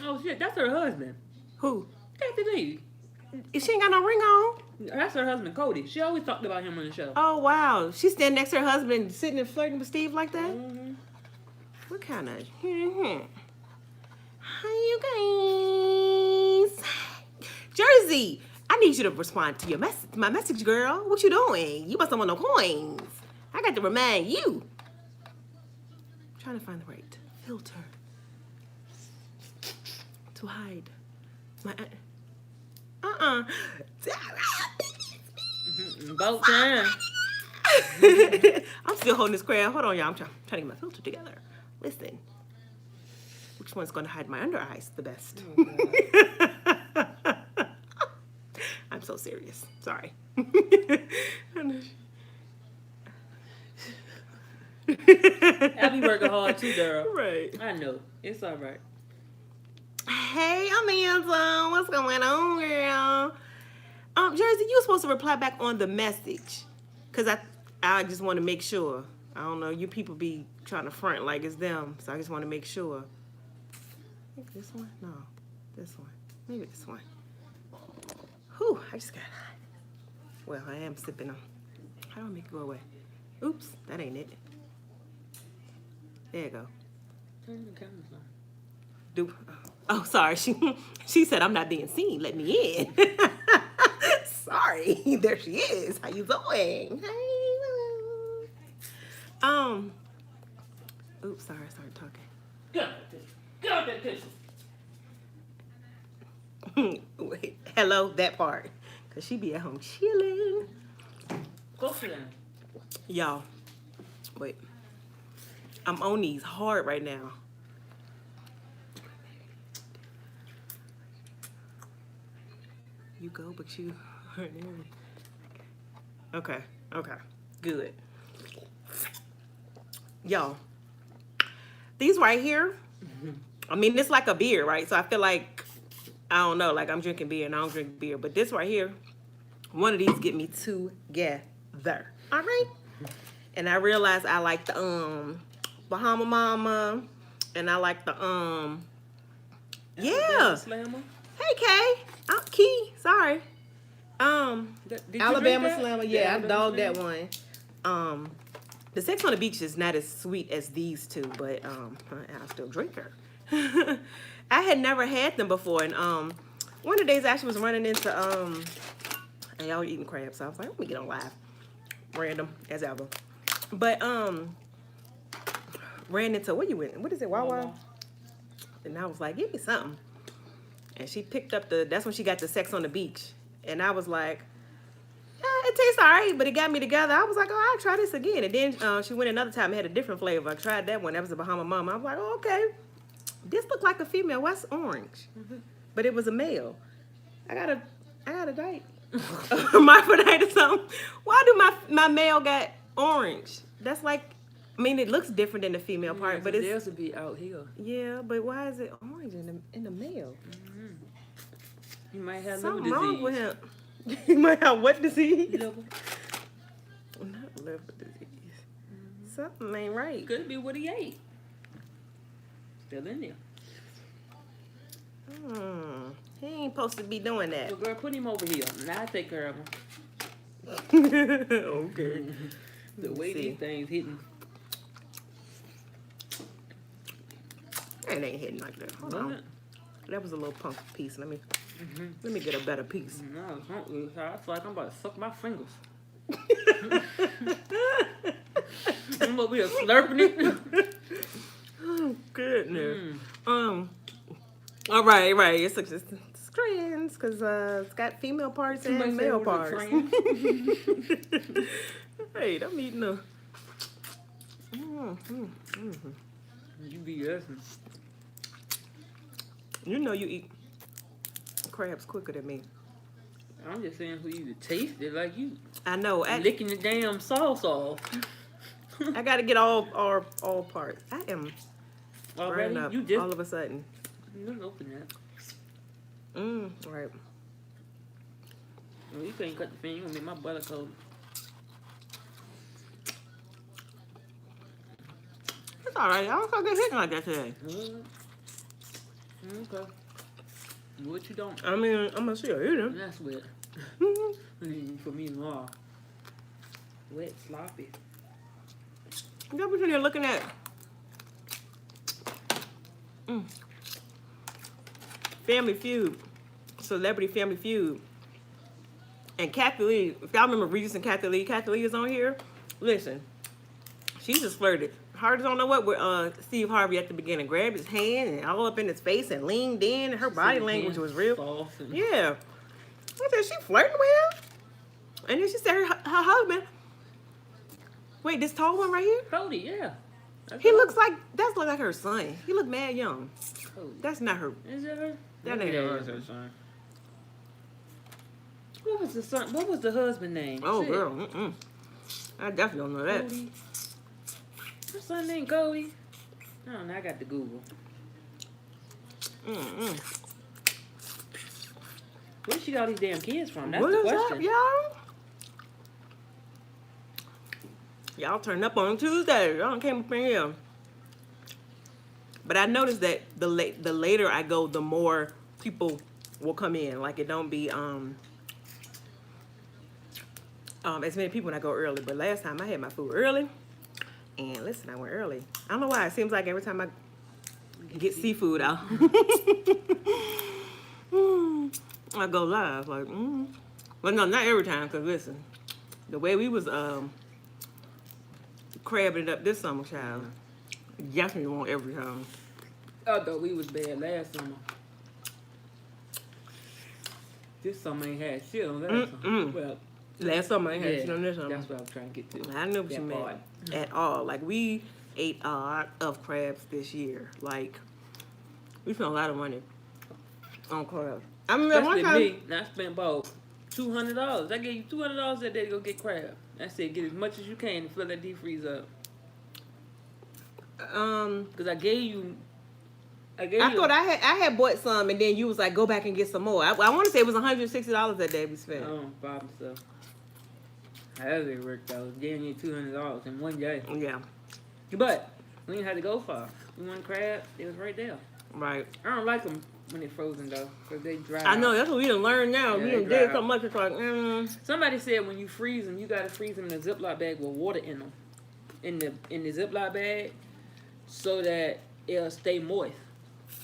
Oh shit, that's her husband. Who? That's the lady. She ain't got no ring on. That's her husband, Cody. She always talked about him on the show. Oh wow, she's standing next to her husband, sitting and flirting with Steve like that. Mm-hmm. What kind of? Hi, you guys. Jersey, I need you to respond to your message. My message, girl. What you doing? You must have want no coins. I got to remind you. I'm trying to find the right filter to hide my. About time. I'm still holding this crab. Hold on, y'all. I'm trying to get my filter together. Listen. Which one's going to hide my under eyes the best? Oh, I'm so serious. Sorry. I be working hard too, girl. Right. I know. It's all right. Hey, Amanda. What's going on, girl? Jersey, you were supposed to reply back on the message. Because I just want to make sure. I don't know. You people be trying to front like it's them. So I just want to make sure. I think this one? No. This one. Maybe this one. Whew, I just got hot. Well, I am sipping them. How do I make it go away? Oops, that ain't it. There you go. Turn the cameras on. Oh, sorry. She said I'm not being seen. Let me in. Sorry. There she is. How you doing? Hey. Oops, sorry. I started talking. Get out that kitchen. Wait, hello, that part. Because she be at home chilling. Go sit down. Y'all, wait. I'm on these hard right now. You go, but you aren't in. Okay, good. Y'all, these right here, I mean, it's like a beer, right? So I feel like, I don't know, like I'm drinking beer and I don't drink beer. But this right here, one of these get me together. All right? And I realized I like the Bahama Mama. And I like the yeah. Slammer. Hey Kay. Key, sorry. Did you Alabama drink that? Slammer. Yeah, I Alabama dogged Slammer? that one. The Sex on the Beach is not as sweet as these two, but I still drink her. I had never had them before, and one of the days I actually was running into and y'all were eating crabs, so I was like, let me get on live. Random as ever. But ran into what is it, Wawa? And I was like, give me something. And she picked up that's when she got the Sex on the Beach. And I was like, it tastes all right, but it got me together. I was like, oh, I'll try this again. And then she went another time and had a different flavor. I tried that one. That was a Bahama Mama. I was like, oh, okay. This looked like a female. What's orange? But it was a male. I got a date. Hermaphrodite or something. Why do my male got orange? That's like, I mean, it looks different than the female part, but it's theirs would be out here. Yeah, but why is it orange in the male? Mm-hmm. You might have something liver wrong disease. with him. He might have what disease? Liver. Not liver disease. Something ain't right. Could be what he ate. Still in there. He ain't supposed to be doing that. So girl, put him over here. Now I take care of him. Okay. The way these things hitting. It ain't hitting like that. Hold on. That was a little punk piece. Let me get a better piece. No, it's not really. I feel like I'm about to suck my fingers. I'm over here slurping it. Oh goodness. All right. It's trans because it's got female parts and male parts. Hey, I'm eating a. You be listening. You know you eat crabs quicker than me. I'm just saying for you to taste it like you. I know. Licking the damn sauce off. I gotta get all parts. I am Already? up You just all of a sudden. You didn't open that. Right. Well, you can't cut the fin. You gonna make my butter cold. It's all right. I don't get hitting like that today. Okay. What you don't? I mean, I'm gonna still eat them. That's wet. For me, more wet, sloppy. You got me sitting there looking at. Family Feud, Celebrity Family Feud, and Kathy Lee. If y'all remember Regis and Kathy Lee is on here. Listen, she just flirted. Hard don't know what with Steve Harvey at the beginning. Grabbed his hand and all up in his face and leaned in. And her body language was real. Yeah. I said, she flirting with him? And then she said her husband. Wait, this tall one right here? Cody, yeah. He looks like, that's look like her son. He look mad young. Cody. That's not her. Is that her? That ain't her son. What was the son? What was the husband name? Oh, girl. I definitely don't know that. Cody. Her son named Cody. I don't know. I got to Google. Where she got these damn kids from? That's the question. Up, y'all? Y'all turned up on Tuesday. Y'all came up in here. But I noticed that the later I go, the more people will come in. Like, it don't be as many people when I go early. But last time I had my food early. And listen, I went early. I don't know why. It seems like every time I get seafood out, I go live. Like, Well, no, not every time. Because listen, the way we was crabbing it up this summer, child, definitely won't every time. I thought we was bad last summer. This summer ain't had shit on last summer. Well, last summer I ain't had shit on this summer. That's what I was trying to get to. I knew what you meant. At all. Like, we ate a lot of crabs this year. Like, we spent a lot of money on crabs. I mean, at one time, I spent about $200. I gave you $200 that day to go get crab. I said, get as much as you can to fill that deep freeze up. Because I thought I had bought some, and then you was like, go back and get some more. I want to say it was $160 that day we spent. Probably so. However it worked out, I was giving you $200 in one day. Yeah. But we didn't have to go far. We wanted crab, it was right there. Right. I don't like them when they're frozen though, because they dry. I know, that's what we done learned now. Yeah, we done did so much, it's like, Somebody said when you freeze them, you gotta freeze them in a Ziploc bag with water in them. In the Ziploc bag, so that it'll stay moist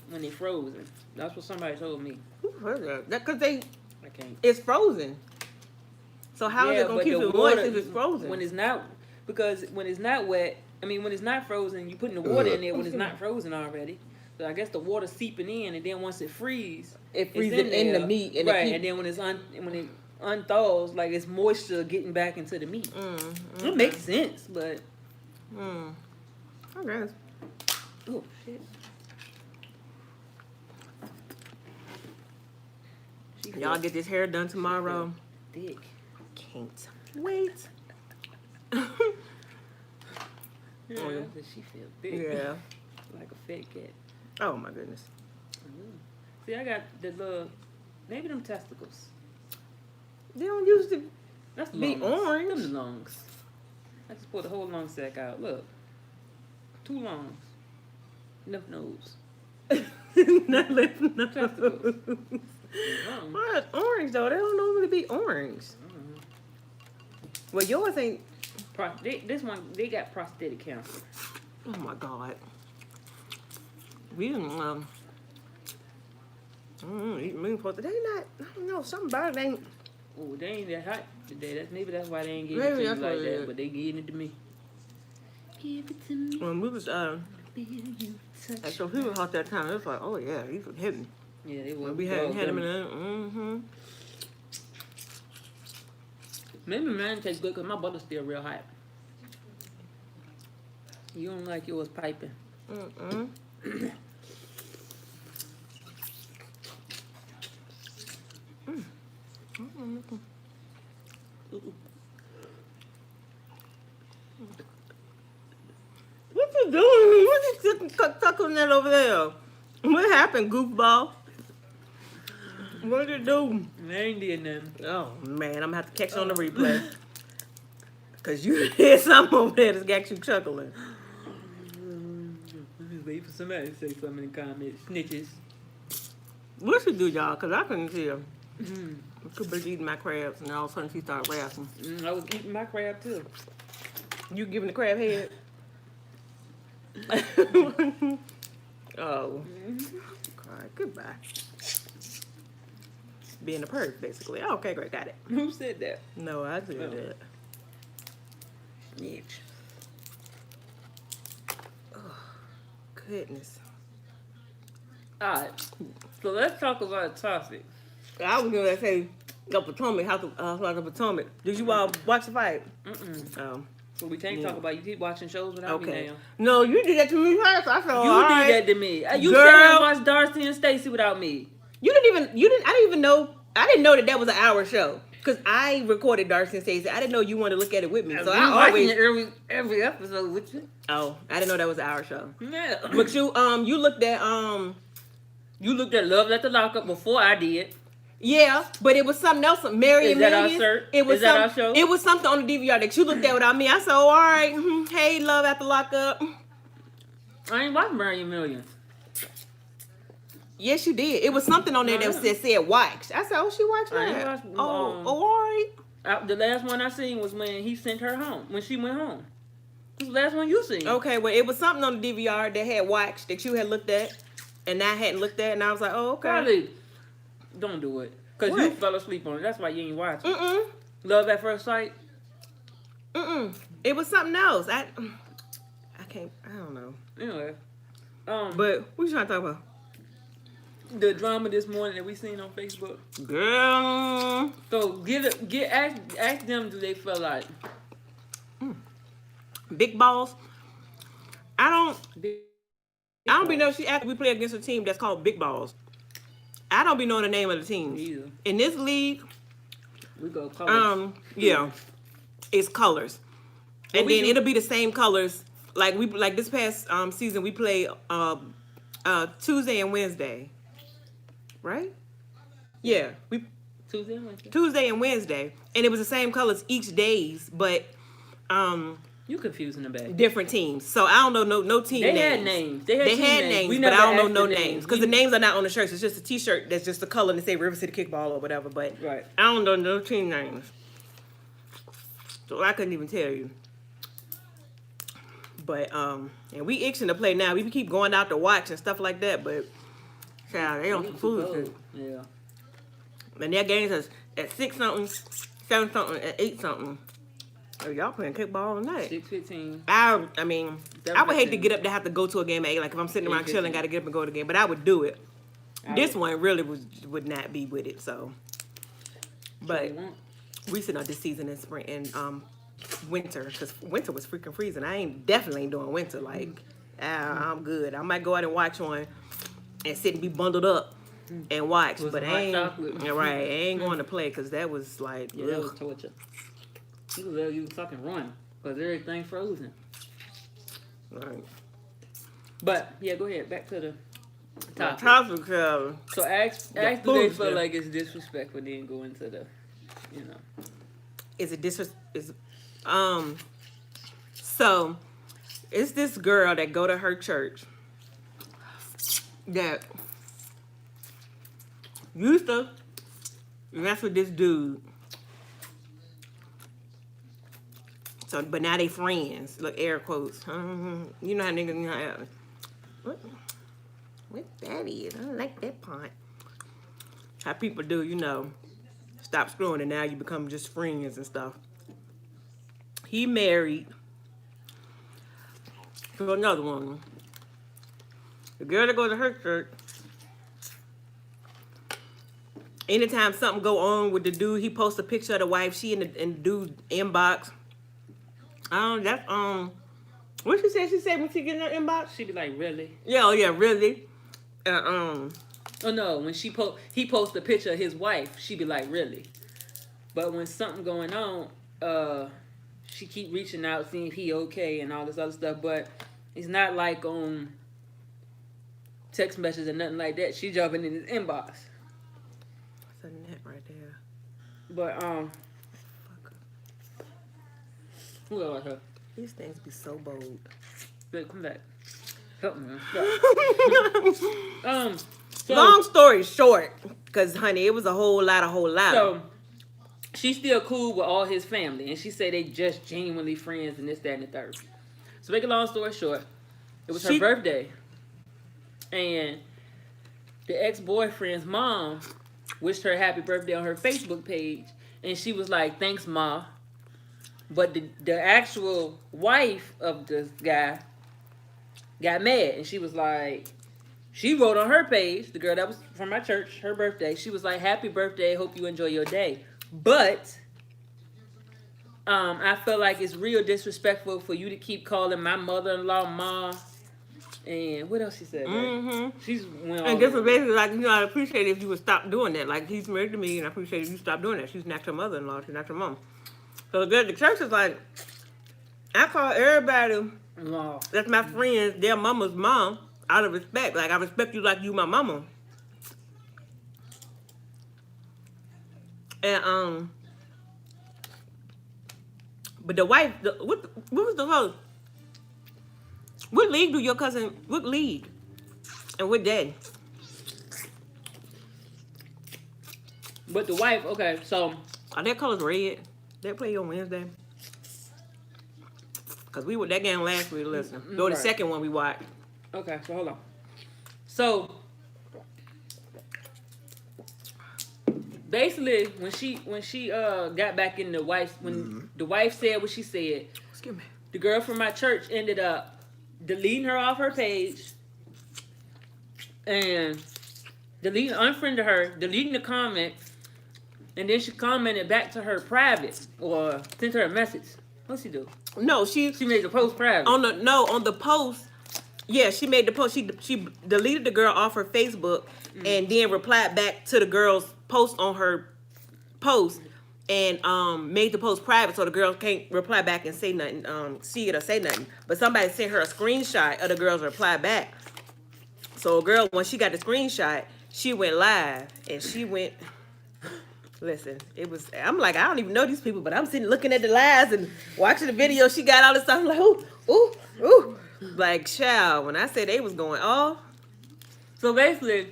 when they're frozen. That's what somebody told me. Who heard that? Because I can't. It's frozen. So how is it gonna keep it moist if it's frozen? When it's not, because when it's not wet, when it's not frozen, you putting the water in there when it's not frozen already. So I guess the water's seeping in, and then once it freezes, it freezes in the meat. And right, and then when it unthaws, like it's moisture getting back into the meat. It makes sense, but. I guess. Oh shit. Y'all get this hair done tomorrow. Thick. Can't wait. She feel thick. Yeah. Like a fat cat. Oh my goodness. See, I got the little, maybe them testicles. They don't used to That's be lungs. orange. Them lungs. I just pulled the whole lung sack out. Look. 2 lungs. Lymph nodes. Not lymph nodes. Testicles. Why is orange though? They don't normally be orange. Well, yours ain't. This one, they got prostate cancer. Oh my God. We didn't eat meat for today. Not. I don't know. Something about it ain't. Oh, they ain't that hot today. Maybe that's why they ain't getting it to you like that. But they getting it to me. Give it to me. When we was so he was hot that time. It was like, oh yeah, he was hitting. Yeah, they were. We hadn't had him in there. Maybe mine tastes good because my butter's still real hot. You don't like yours piping. What you doing? What you tucking that over there? What happened, goofball? What did you do? I ain't did nothing. Oh man, I'm gonna have to catch on the replay. Cause you did something over there that's got you chuckling. I'm just waiting for somebody to say something in the comments. Snitches. What she do, y'all? Because I couldn't tell. I could be eating my crabs, and all of a sudden she started laughing. I was eating my crab too. You giving the crab head? Oh. God, goodbye. Being a perv, basically. Oh, okay, great, got it. Who said that? No, I did that. Bitch. Oh, goodness. Alright. So let's talk about a topic. I was gonna say the Potomac, House of Potomac. Did you all watch the fight? Oh. So we can't talk about you keep watching shows without me now. No, you did that to me first. I said, You did that to me. You Girl. said you watched Darcy and Stacy without me. I didn't even know that was an hour show. Because I recorded Darcy and Stacey. I didn't know you wanted to look at it with me. So I always every episode with you. Oh, I didn't know that was an hour show. Yeah. But you looked at Love at the Lockup before I did. Yeah, but it was something else. Mary and Millions. Is that our shirt? It was Is that our show? It was something on the DVR that you looked at without me. I said, oh, all right. Hey, Love at the Lockup. I ain't watched Mary and Millions. Yes, you did. It was something on there that said watch. I said, oh, she watched that. Watched, all right. The last one I seen was when he sent her home. When she went home. This was the last one you seen. Okay, well, it was something on the DVR that had watched that you had looked at, and I hadn't looked at, and I was like, oh, okay. Probably. Don't do it. Because you fell asleep on it. That's why you ain't watching. Love at First Sight? It was something else. I don't know. Anyway. But what you trying to talk about? The drama this morning that we seen on Facebook. Girl. So ask them, do they feel like Big Balls? I don't be know she after we play against a team that's called Big Balls. I don't be knowing the name of the teams. Either. In this league, we go colors. Yeah. It's colors. And then it'll be the same colors. Like this past season we play Tuesday and Wednesday. Right? Yeah. Tuesday and Wednesday. And it was the same colors each days, but you confusing the back. Different teams. So I don't know no team names. They had names, but I don't know no names. Because the names are not on the shirts. It's just a t-shirt that's just a color and they say River City Kickball or whatever. But right. I don't know no team names. So I couldn't even tell you. But and we itching to play now. We keep going out to watch and stuff like that, but child, they on some food. Yeah. And their games is at 6 something, 7 something, at 8 something. Oh, y'all playing kickball all night. 6:15. I would hate to get up to have to go to a game at 8. Like if I'm sitting around chilling, got to get up and go to the game. But I would do it. This one really would not be with it. So, but we sitting on this season in spring and winter because winter was freaking freezing. I definitely ain't doing winter. Like I'm good. I might go out and watch one and sit and be bundled up and watch. But I ain't going to play because that was like that was torture. You let you fucking run because everything frozen. Right. But yeah, go ahead. Back to the topic. So ask do they feel like it's disrespectful? Then go into the, Is it disrespectful? So it's this girl that go to her church that used to mess with this dude. So, but now they friends. Look, air quotes. You know how niggas. What that is? I don't like that part. How people do, stop screwing and now you become just friends and stuff. He married to another one. The girl that goes to her church. Anytime something go on with the dude, he posts a picture of the wife. She in the dude inbox. What she said when she get in her inbox? She be like, really? Yeah, really. Oh no, when he posts a picture of his wife, she be like, really? But when something going on, she keep reaching out, seeing if he okay and all this other stuff. But it's not like on text messages or nothing like that. She jumping in his inbox. That's a net right there. But who else her? These things be so bold. Babe, come back. Help me. So, long story short, because, honey, it was a whole lot. So, she's still cool with all his family. And she said they just genuinely friends and this, that, and the third. So, make a long story short, it was her birthday. And the ex-boyfriend's mom wished her happy birthday on her Facebook page. And she was like, thanks, Ma. But the actual wife of this guy got mad. And she was like, she wrote on her page, the girl that was from my church, her birthday. She was like, happy birthday. Hope you enjoy your day. But I feel like it's real disrespectful for you to keep calling my mother-in-law Ma. And what else she said? Mm-hmm. She's went on. And this was basically like, I appreciate it if you would stop doing that. Like, he's married to me, and I appreciate if you stop doing that. She's not your mother-in-law. She's not your mom. So the church is like, I call everybody that's my friends their mama's mom out of respect. Like, I respect you like you my mama. And but the wife, what was the host? What league do your cousin? What league? And what day? But the wife, okay, so Are their colors red? They play on Wednesday. Cause we were that game last week. Listen, go the second one we watched. Okay, so hold on. So basically, when she got back in the wife, when the wife said what she said, Excuse me. the girl from my church ended up deleting her off her page and unfriended her, deleting the comment, and then she commented back to her private or sent her a message. What'd she do? No, she made the post private. on the post. Yeah, she made the post. She deleted the girl off her Facebook and then replied back to the girl's post on her post and made the post private so the girl can't reply back and say nothing, see it or say nothing. But somebody sent her a screenshot of the girl's reply back. So a girl, when she got the screenshot, she went live and she went. Listen, it was. I'm like, I don't even know these people, but I'm sitting looking at the lives and watching the video. She got all this stuff. I'm like, ooh. Like, child, when I said they was going off. So basically,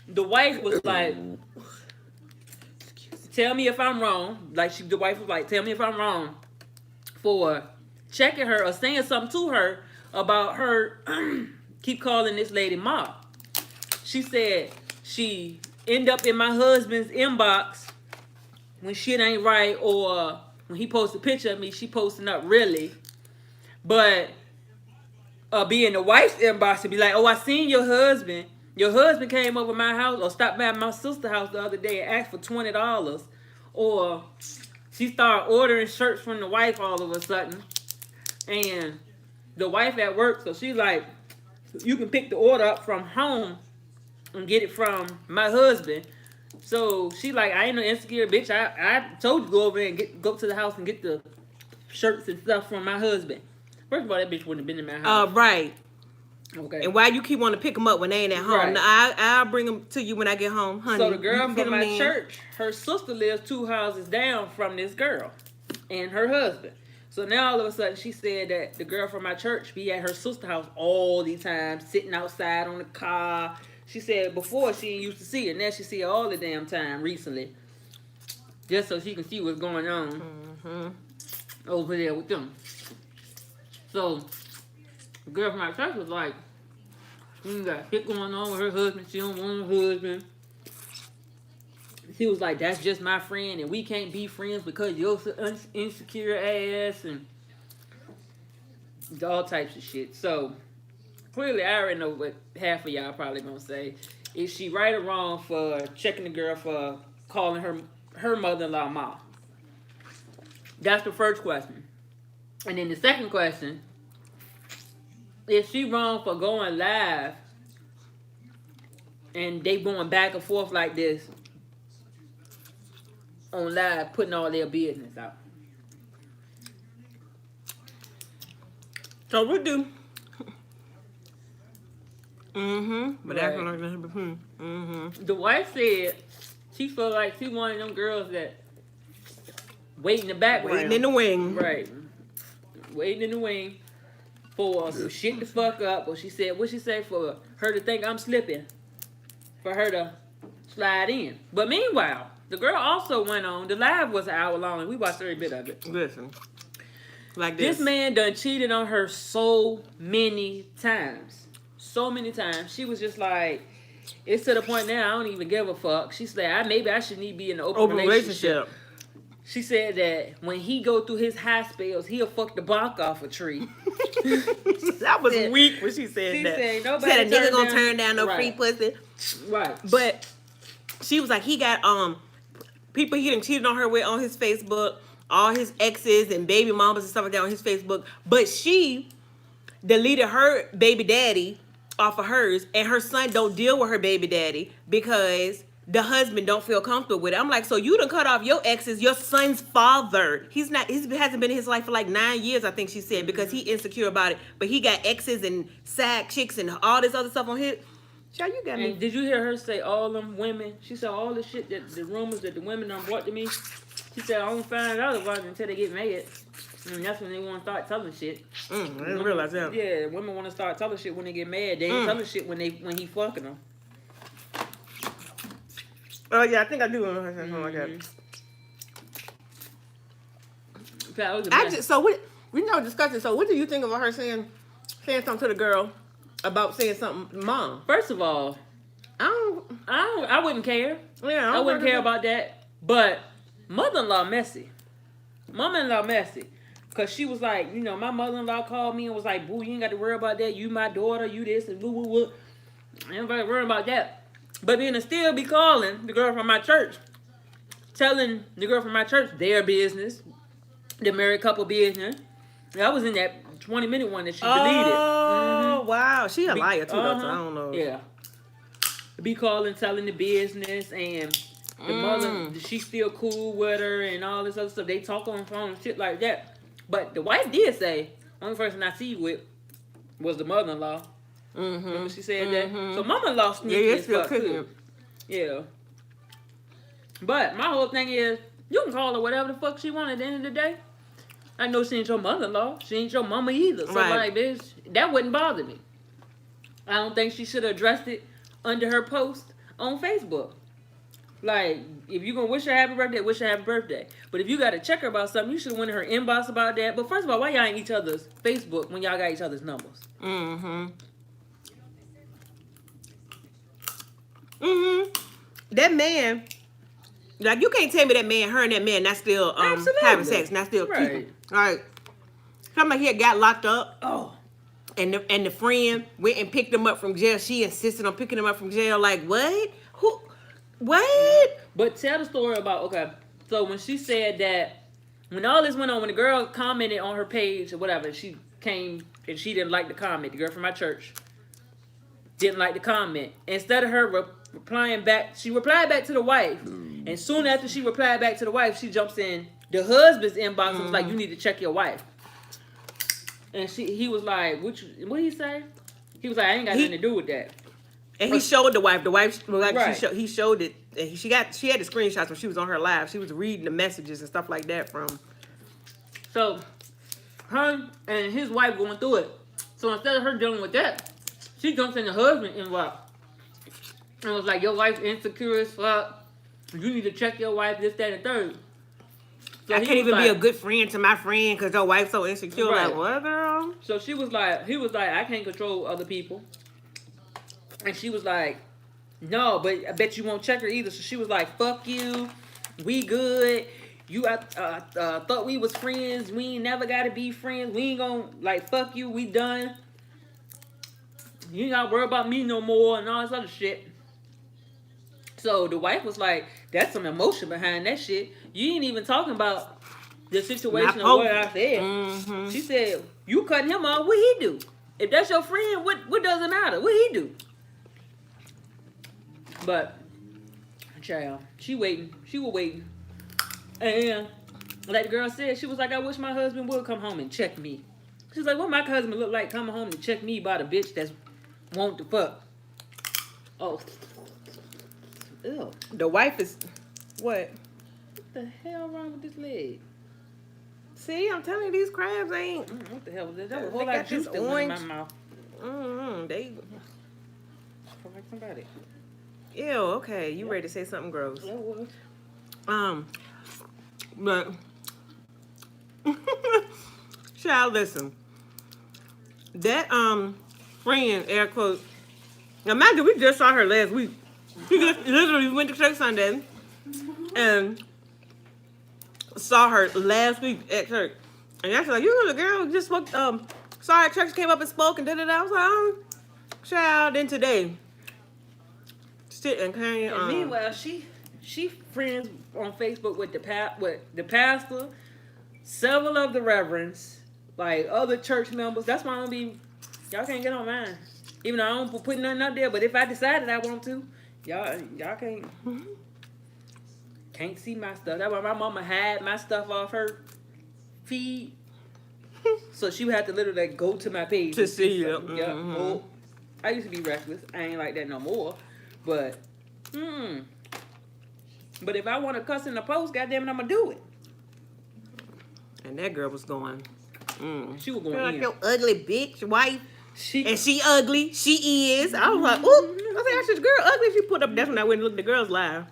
the wife was like, tell me if I'm wrong. Like, the wife was like, tell me if I'm wrong for checking her or saying something to her about her keep calling this lady Ma. She said she end up in my husband's inbox when shit ain't right, or when he posts a picture of me, she posting up really. But be in the wife's inbox and be like, oh, I seen your husband. Your husband came over my house or stopped by my sister's house the other day and asked for $20. Or she started ordering shirts from the wife all of a sudden. And the wife at work, so she's like, you can pick the order up from home and get it from my husband. So she like, I ain't no insecure bitch. I told you to go over there and go to the house and get the shirts and stuff from my husband. First of all, that bitch wouldn't have been in my house. Right. Okay. And why you keep wanting to pick them up when they ain't at home? Right. Now, I'll bring them to you when I get home, honey. So the girl from my in. church, her sister lives 2 houses down from this girl and her husband. So now all of a sudden she said that the girl from my church be at her sister's house all the time, sitting outside on the car. She said before she didn't used to see her. Now she see her all the damn time recently. Just so she can see what's going on over there with them. So the girl from my church was like, she got shit going on with her husband. She don't want her husband. She was like, that's just my friend and we can't be friends because you're insecure ass and all types of shit. So clearly I already know what half of y'all probably gonna say. Is she right or wrong for checking the girl for calling her mother-in-law Ma? That's the first question. And then the second question, is she wrong for going live and they going back and forth like this on live, putting all their business out? So we do. But that's like that. The wife said she felt like she one of them girls that wait in the background. Waiting in the wing. Right. Waiting in the wing. for some shit to fuck up. Or she said, what she say, for her to think I'm slipping, for her to slide in. But meanwhile, the girl also went on. The live was an hour long, and we watched every bit of it. Listen, like this man done cheated on her so many times. So many times. She was just like, it's to the point now I don't even give a fuck. She said, maybe I shouldn't even be in an open relationship. She said that when he go through his high spells, he'll fuck the bark off a tree. That was weak when she said that. Said, she said a nigga gonna turn down no free pussy. Right. But she was like, he got people he done cheated on her with on his Facebook, all his exes and baby mamas and stuff like that on his Facebook. But she deleted her baby daddy off of hers, and her son don't deal with her baby daddy because the husband don't feel comfortable with it. I'm like, so you done cut off your exes, your son's father. He hasn't been in his life for like 9 years, I think she said, because he insecure about it. But he got exes and side chicks and all this other stuff on his. Child, you got me. And did you hear her say all them women? She said all the shit that the rumors that the women done brought to me. She said I don't find out about it until they get mad. And that's when they want to start telling shit. I didn't realize that. Yeah, women want to start telling shit when they get mad. They ain't telling shit when he fucking them. Oh yeah, I think I do remember her saying something like that. So we know discussing. So what do you think about her saying something to the girl about saying something, mom? First of all, I wouldn't care. Yeah, I wouldn't care about that. But mother-in-law messy. Mama-in-law messy. Cause she was like, my mother-in-law called me and was like, boo, you ain't got to worry about that. You my daughter, you this and woo woo woo. Ain't nobody worry about that. But then to still be calling the girl from my church, telling the girl from my church their business, the married couple business. I was in that 20-minute one that she deleted. Oh, wow. She a liar too, though, so I don't know. Yeah. Be calling, telling the business, and the mother, she's still cool with her and all this other stuff. They talk on the phone and shit like that. But the wife did say, only person I see with was the mother-in-law. Remember she said that? So mama-in-law sneaky as fuck too. Yeah. But my whole thing is, you can call her whatever the fuck she want at the end of the day. I know she ain't your mother-in-law. She ain't your mama either. So like this, that wouldn't bother me. I don't think she should have addressed it under her post on Facebook. Like, if you're going to wish her happy birthday, wish her happy birthday. But if you got to check her about something, you should have went in her inbox about that. But first of all, why y'all ain't each other's Facebook when y'all got each other's numbers? That man, like, you can't tell me that man, her and that man, not still having sex, not still keeping. All right. Somebody here got locked up. Oh. And the friend went and picked him up from jail. She insisted on picking him up from jail. Like, what? Who? What? But tell the story about, okay, so when she said that, when all this went on, when the girl commented on her page or whatever, she came and she didn't like the comment. The girl from my church didn't like the comment. Instead of her replying back, she replied back to the wife. And soon after she replied back to the wife, she jumps in the husband's inbox and was like, you need to check your wife. And he was like, what did he say? He was like, I ain't got nothing to do with that. And he showed the wife. The wife, like, he showed it. And she had the screenshots when she was on her live. She was reading the messages and stuff like that from. So, her and his wife going through it. So instead of her dealing with that, she jumps in the husband inbox and was like, your wife's insecure as fuck. You need to check your wife, this, that, and third. So I can't even be a good friend to my friend because your wife's so insecure. Right. Like, what, girl? So he was like, I can't control other people. And she was like, no, but I bet you won't check her either. So she was like, fuck you. We good. I thought we was friends. We ain't never got to be friends. We ain't gonna, like, fuck you. We done. You ain't got to worry about me no more and all this other shit. So the wife was like, that's some emotion behind that shit. You ain't even talking about the situation of what I said. She said, you cutting him off. What he do? If that's your friend, what does it matter? What he do? But, child, she waiting. She was waiting. And like the girl said, she was like, I wish my husband would come home and check me. She's like, what my husband look like coming home to check me about a bitch that's want to fuck? Oh. Ew. The wife is, what? What the hell wrong with this leg? See, I'm telling you, these crabs ain't. What the hell was that? That was a They whole lot got of juice this that went in my orange- mouth. They. Like somebody. Ew. Okay, you ready to say something gross? That was. But. Child, listen. That friend, air quotes. Now, imagine we just saw her last week. We just literally went to church Sunday and saw her last week at church. And that's like, you know the girl who just spoke, saw her at church, came up and spoke and da-da-da. I was like, child, then today. Sit and came. And meanwhile, she friends on Facebook with the pastor, several of the reverends, like other church members. That's why I don't be. Y'all can't get on mine. Even though I don't put nothing out there, but if I decided I want to, y'all can't see my stuff. That's why my mama had my stuff off her feed, so she would have to literally go to my page To see it. something. Yeah. Mhm. Oh, I used to be reckless. I ain't like that no more. But, but if I want to cuss in the post, goddamn it, I'm gonna do it. And that girl was going. She was going Like in. your ugly bitch wife. She And she ugly. She is. I was like, ooh. I was like, that's this girl ugly. She put up. That's when I went and looked at the girls live.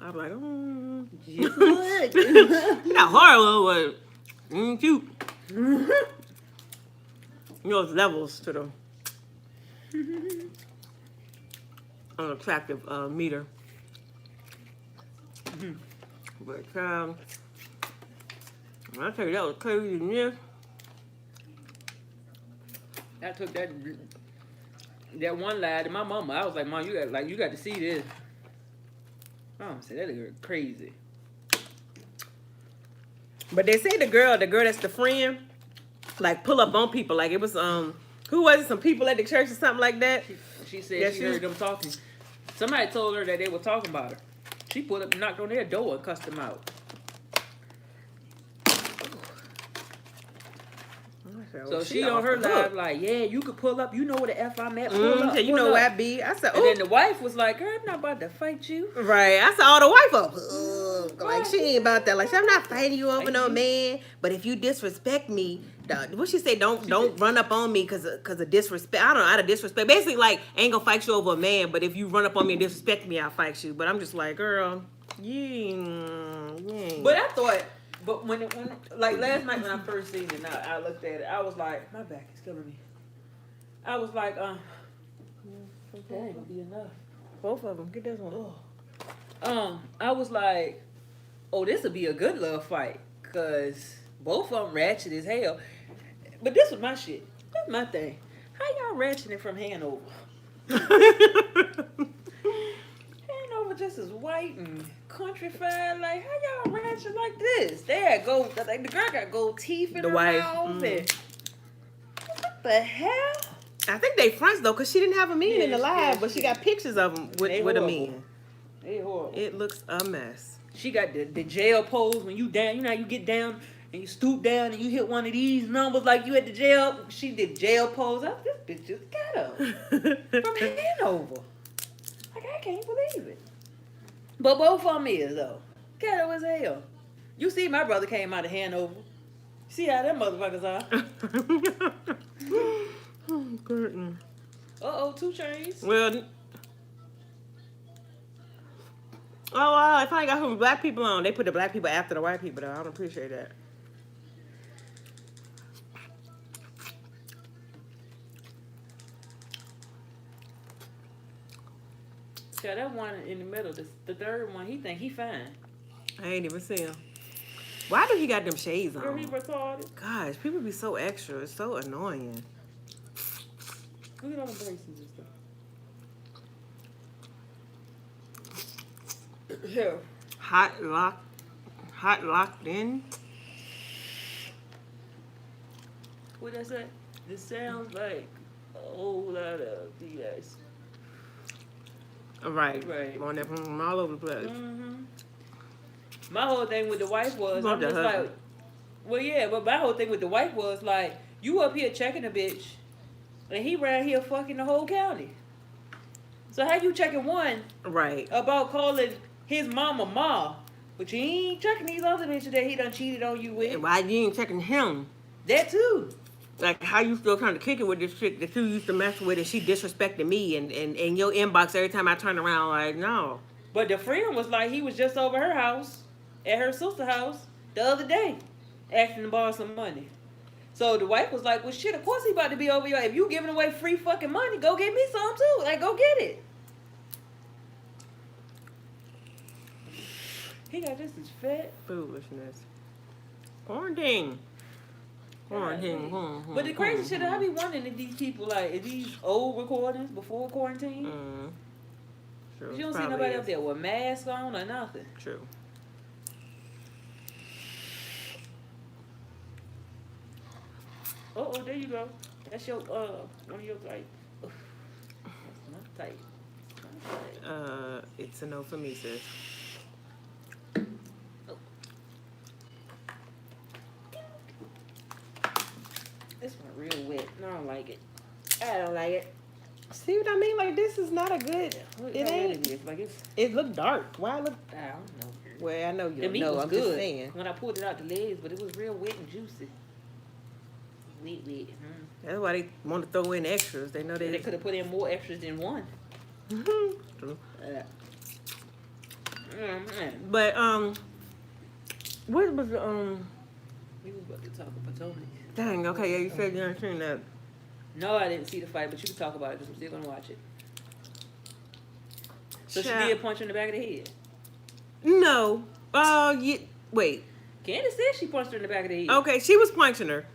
I was like, not horrible, but cute. You know, there's levels to the unattractive meter. But I tell you, that was crazy. Yeah. I took that one lad to my mama. I was like, Mom, you got to see this. Mom said that girl crazy. But they say the girl that's the friend, like pull up on people. Like it was who was it? Some people at the church or something like that. She said Yeah, she she heard was- them talking. Somebody told her that they were talking about her. She pulled up, knocked on their door, and cussed them out. So she on her live like, yeah, you could pull up. You know where the F I'm at. Pull up. You pull know up. where I be. I said, And then oh, the wife was like, girl, I'm not about to fight you. right. I saw the wife up. Like she ain't about that. Like I'm not fighting you over no man. But if you disrespect me, what she say? Don't run up on me because of disrespect. I don't know, out of disrespect. Basically, like ain't gonna fight you over a man. But if you run up on me and disrespect me, I'll fight you. But I'm just like, girl, yeah. But I thought, but when like last night when I first seen it, I looked at it. I was like, my back is killing me. I was like, that ain't gonna be enough. Both of them. Get this one. I was like, oh, this would be a good love fight, cause both of them ratchet as hell. But this was my shit. That's my thing. How y'all ratcheting from Hanover? Hanover just as white and countrified. Like, how y'all ratchet like this? There go, like the girl got gold teeth in The her wife, mouth. And what the hell? I think they friends though, cause she didn't have a man in the Yeah, live, yeah, but she she- got pictures of them They with a horrible. man. They horrible. It looks a mess. She got the jail pose when you down. You know how you get down and you stoop down and you hit one of these numbers like you at the jail. She did jail pose. This bitch just got up from Hanover. Like I can't believe it. But both of them is though. Ghetto as hell. You see, my brother came out of Hanover. See how them motherfuckers are. Curtain. 2 chains. Well, oh wow, I finally got some black people on. They put the black people after the white people though. I don't appreciate that. Yeah, that one in the middle, the third one, he think he fine. I ain't even seen him. Why do he got them shades Girl, he on? retarded. Gosh, people be so extra. It's so annoying. Look at all the braces and stuff. Yeah. Hot locked in. What I say? This sounds like a whole lot of BS. Right. Right. Going there from all over the place. Mm-hmm. My whole thing with the wife was, Love I'm that just husband. like, well, yeah, but my whole thing with the wife was like, you up here checking a bitch, and he around here fucking the whole county. So how you checking one Right. about calling his mama ma, But you ain't checking these other bitches that he done cheated on you with. Why you ain't checking him? That too. Like, how you still trying to kick it with this chick that you used to mess with and she disrespected me and your inbox every time I turn around, like, no. But the friend was like, he was just over her house, at her sister's house, the other day, asking to borrow some money. So the wife was like, well, shit, of course he about to be over your. If you giving away free fucking money, go get me some too. Like, go get it. He got just as fat. Foolishness. Quarantine. But the crazy shit, I be wondering if these people, like, is these old recordings before quarantine? True. You don't see nobody up there with masks on or nothing. True. Oh, there you go. That's your, one of your type. That's not tight. It's a no for me, sis. This one real wet. No, I don't like it. I don't like it. See what I mean? Like, this is not a good. It ain't. It looked dark. Why it look? I don't know. Well, I know you The don't meat know. was I'm good just saying. when I pulled it out the legs, but it was real wet and juicy. Wet. That's why they want to throw in extras. They know They could have put in more extras than one. True. Man. But what was the We was about to talk about Potomac. Dang. Okay, yeah, you said you didn't seen that. No, I didn't see the fight, but you can talk about it because I'm still gonna watch it. So Child. she did punch her in the back of the head. No. Wait. Candace said she punched her in the back of the head. Okay, she was punching her.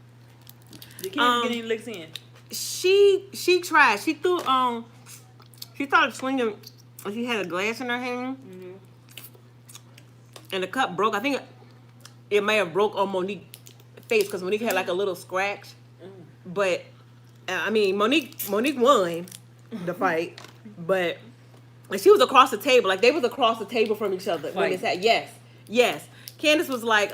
Did Candace get any licks in? She tried. She threw she started swinging. She had a glass in her hand, and the cup broke. I think it may have broke on Monique's face because Monique had like a little scratch. But I mean, Monique won the fight, but she was across the table. Like they was across the table from each other when they said yes. Candace was like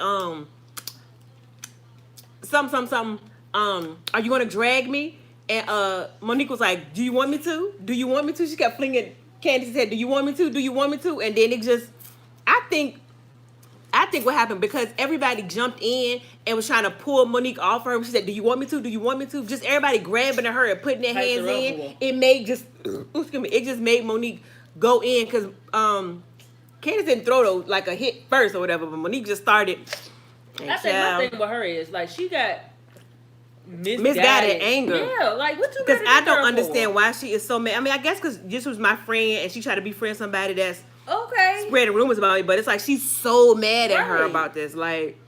something. Are you gonna drag me? And Monique was like, do you want me to? Do you want me to? She kept flinging Candace's head, do you want me to? Do you want me to? And then it just, I think what happened, because everybody jumped in and was trying to pull Monique off her. She said, do you want me to? Do you want me to? Just everybody grabbing at her and putting their hands in. It made it just made Monique go in, because Candace didn't throw like a hit first or whatever, but Monique just started. I think my thing with her is, like, she got misguided anger. Yeah, like, what you? Because I don't understand why she is so mad. I mean, I guess because this was my friend and she tried to befriend somebody that's spreading rumors about me, but it's like she's so mad at her about this. Like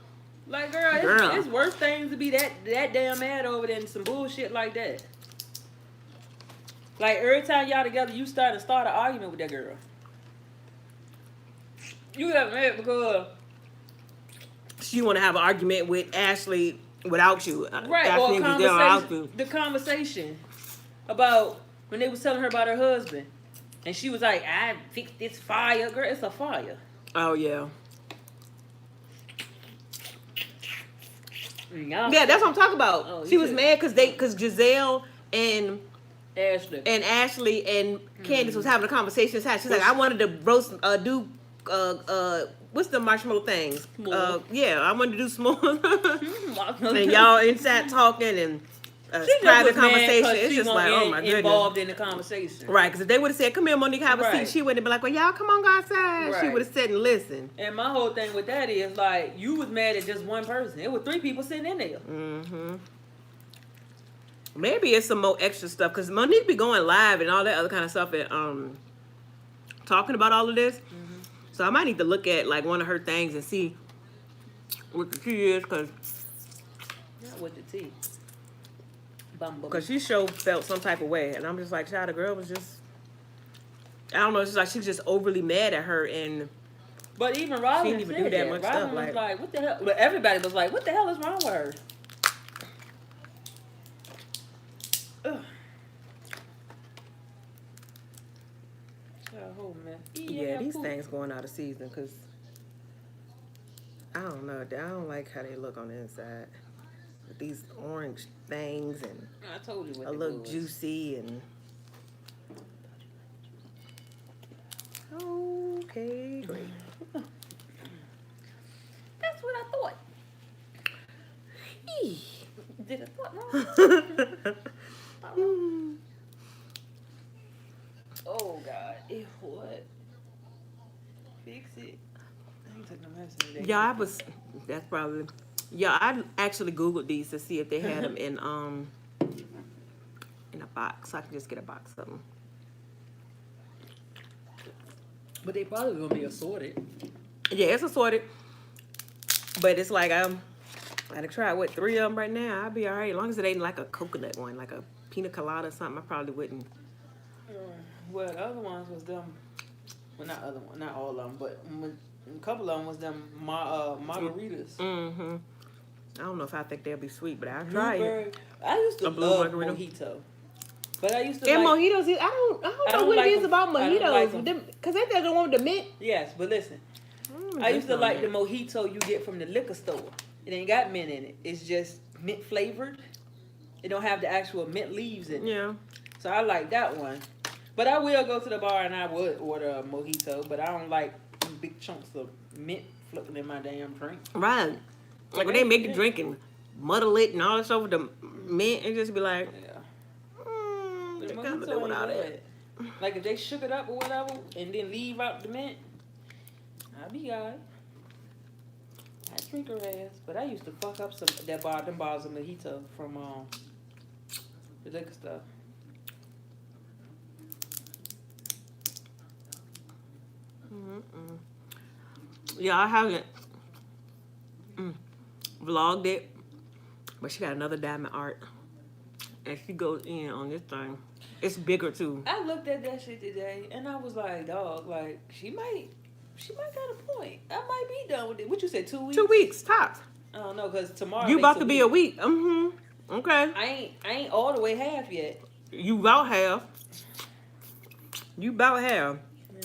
girl, it's worse things to be that damn mad over than some bullshit like that. Like, every time y'all together, you start an argument with that girl. You got mad because she want to have an argument with Ashley without you. Right, or the conversation about when they was telling her about her husband. And she was like, I fixed this fire. Girl, it's a fire. Oh, yeah. Yeah, that's what I'm talking about. She was mad because Giselle and Ashley and Candace was having a conversation. She's like, I wanted to roast, what's the marshmallow things? I wanted to do s'mores. And y'all inside talking and private conversation. It's just like, oh my goodness. Involved in the conversation. Right, because if they would have said, come here, Monique, have a seat, she would have been like, well, y'all come on, go outside. Right. She would have sat and listened. And my whole thing with that is, like, you was mad at just one person. It was 3 people sitting in there. Mm-hmm. Maybe it's some more extra stuff, because Monique be going live and all that other kind of stuff and talking about all of this. Mm-hmm. So I might need to look at, like, one of her things and see what the tea is, because... Not what the tea. Because she felt some type of way. And I'm just like, child, the girl was just... I don't know, it's just like she's just overly mad at her, and... But even Robin she didn't even do that much Robin stuff. Was like, what the hell? But everybody was like, what the hell is wrong with her? Ugh. Yeah, these things going out of season, because I don't know. I don't like how they look on the inside. With these orange things, and I told you what a little juicy, and okay, great. Oh God, what? Fix it. I ain't took no medicine today. Yeah, that's probably, yeah, I actually Googled these to see if they had them in a box. I can just get a box of them. But they probably gonna be assorted. Yeah, it's assorted. But it's like, I gotta try, 3 of them right now. I'll be all right. As long as it ain't like a coconut one, like a pina colada or something, I probably wouldn't. Well, the other ones was them. Well, not other one, not all of them, but a couple of them was them margaritas. Mm-hmm. I don't know if I think they'll be sweet, but I'll try it. I used to love margarita. mojito. But I used to and like... mojitos, I don't know what it is about mojitos. Because they the one with the mint. Yes, but listen. I used to like the mojito you get from the liquor store. It ain't got mint in it. It's just mint flavored. It don't have the actual mint leaves in it. Yeah. So I like that one. But I will go to the bar and I would order a mojito. But I don't like big chunks of mint floating in my damn drink. Right. Like when they make the drink and muddle it and all this over the mint and just be like... Yeah. They But kind of mojito do without ain't it. good. Like if they shook it up or whatever and then leave out the mint, I'd be alright. I'd drink her ass. But I used to fuck up them bars of mojito from the liquor stuff. Mm-mm. Yeah, I haven't vlogged it, but she got another diamond art, and she goes in on this thing. It's bigger too. I looked at that shit today, and I was like, dog, like she might got a point. I might be done with it. What you said, 2 weeks? 2 weeks tops. I don't know, cause tomorrow You about to be a week. Mm-hmm. Okay. I ain't all the way half yet. You about half. Yeah.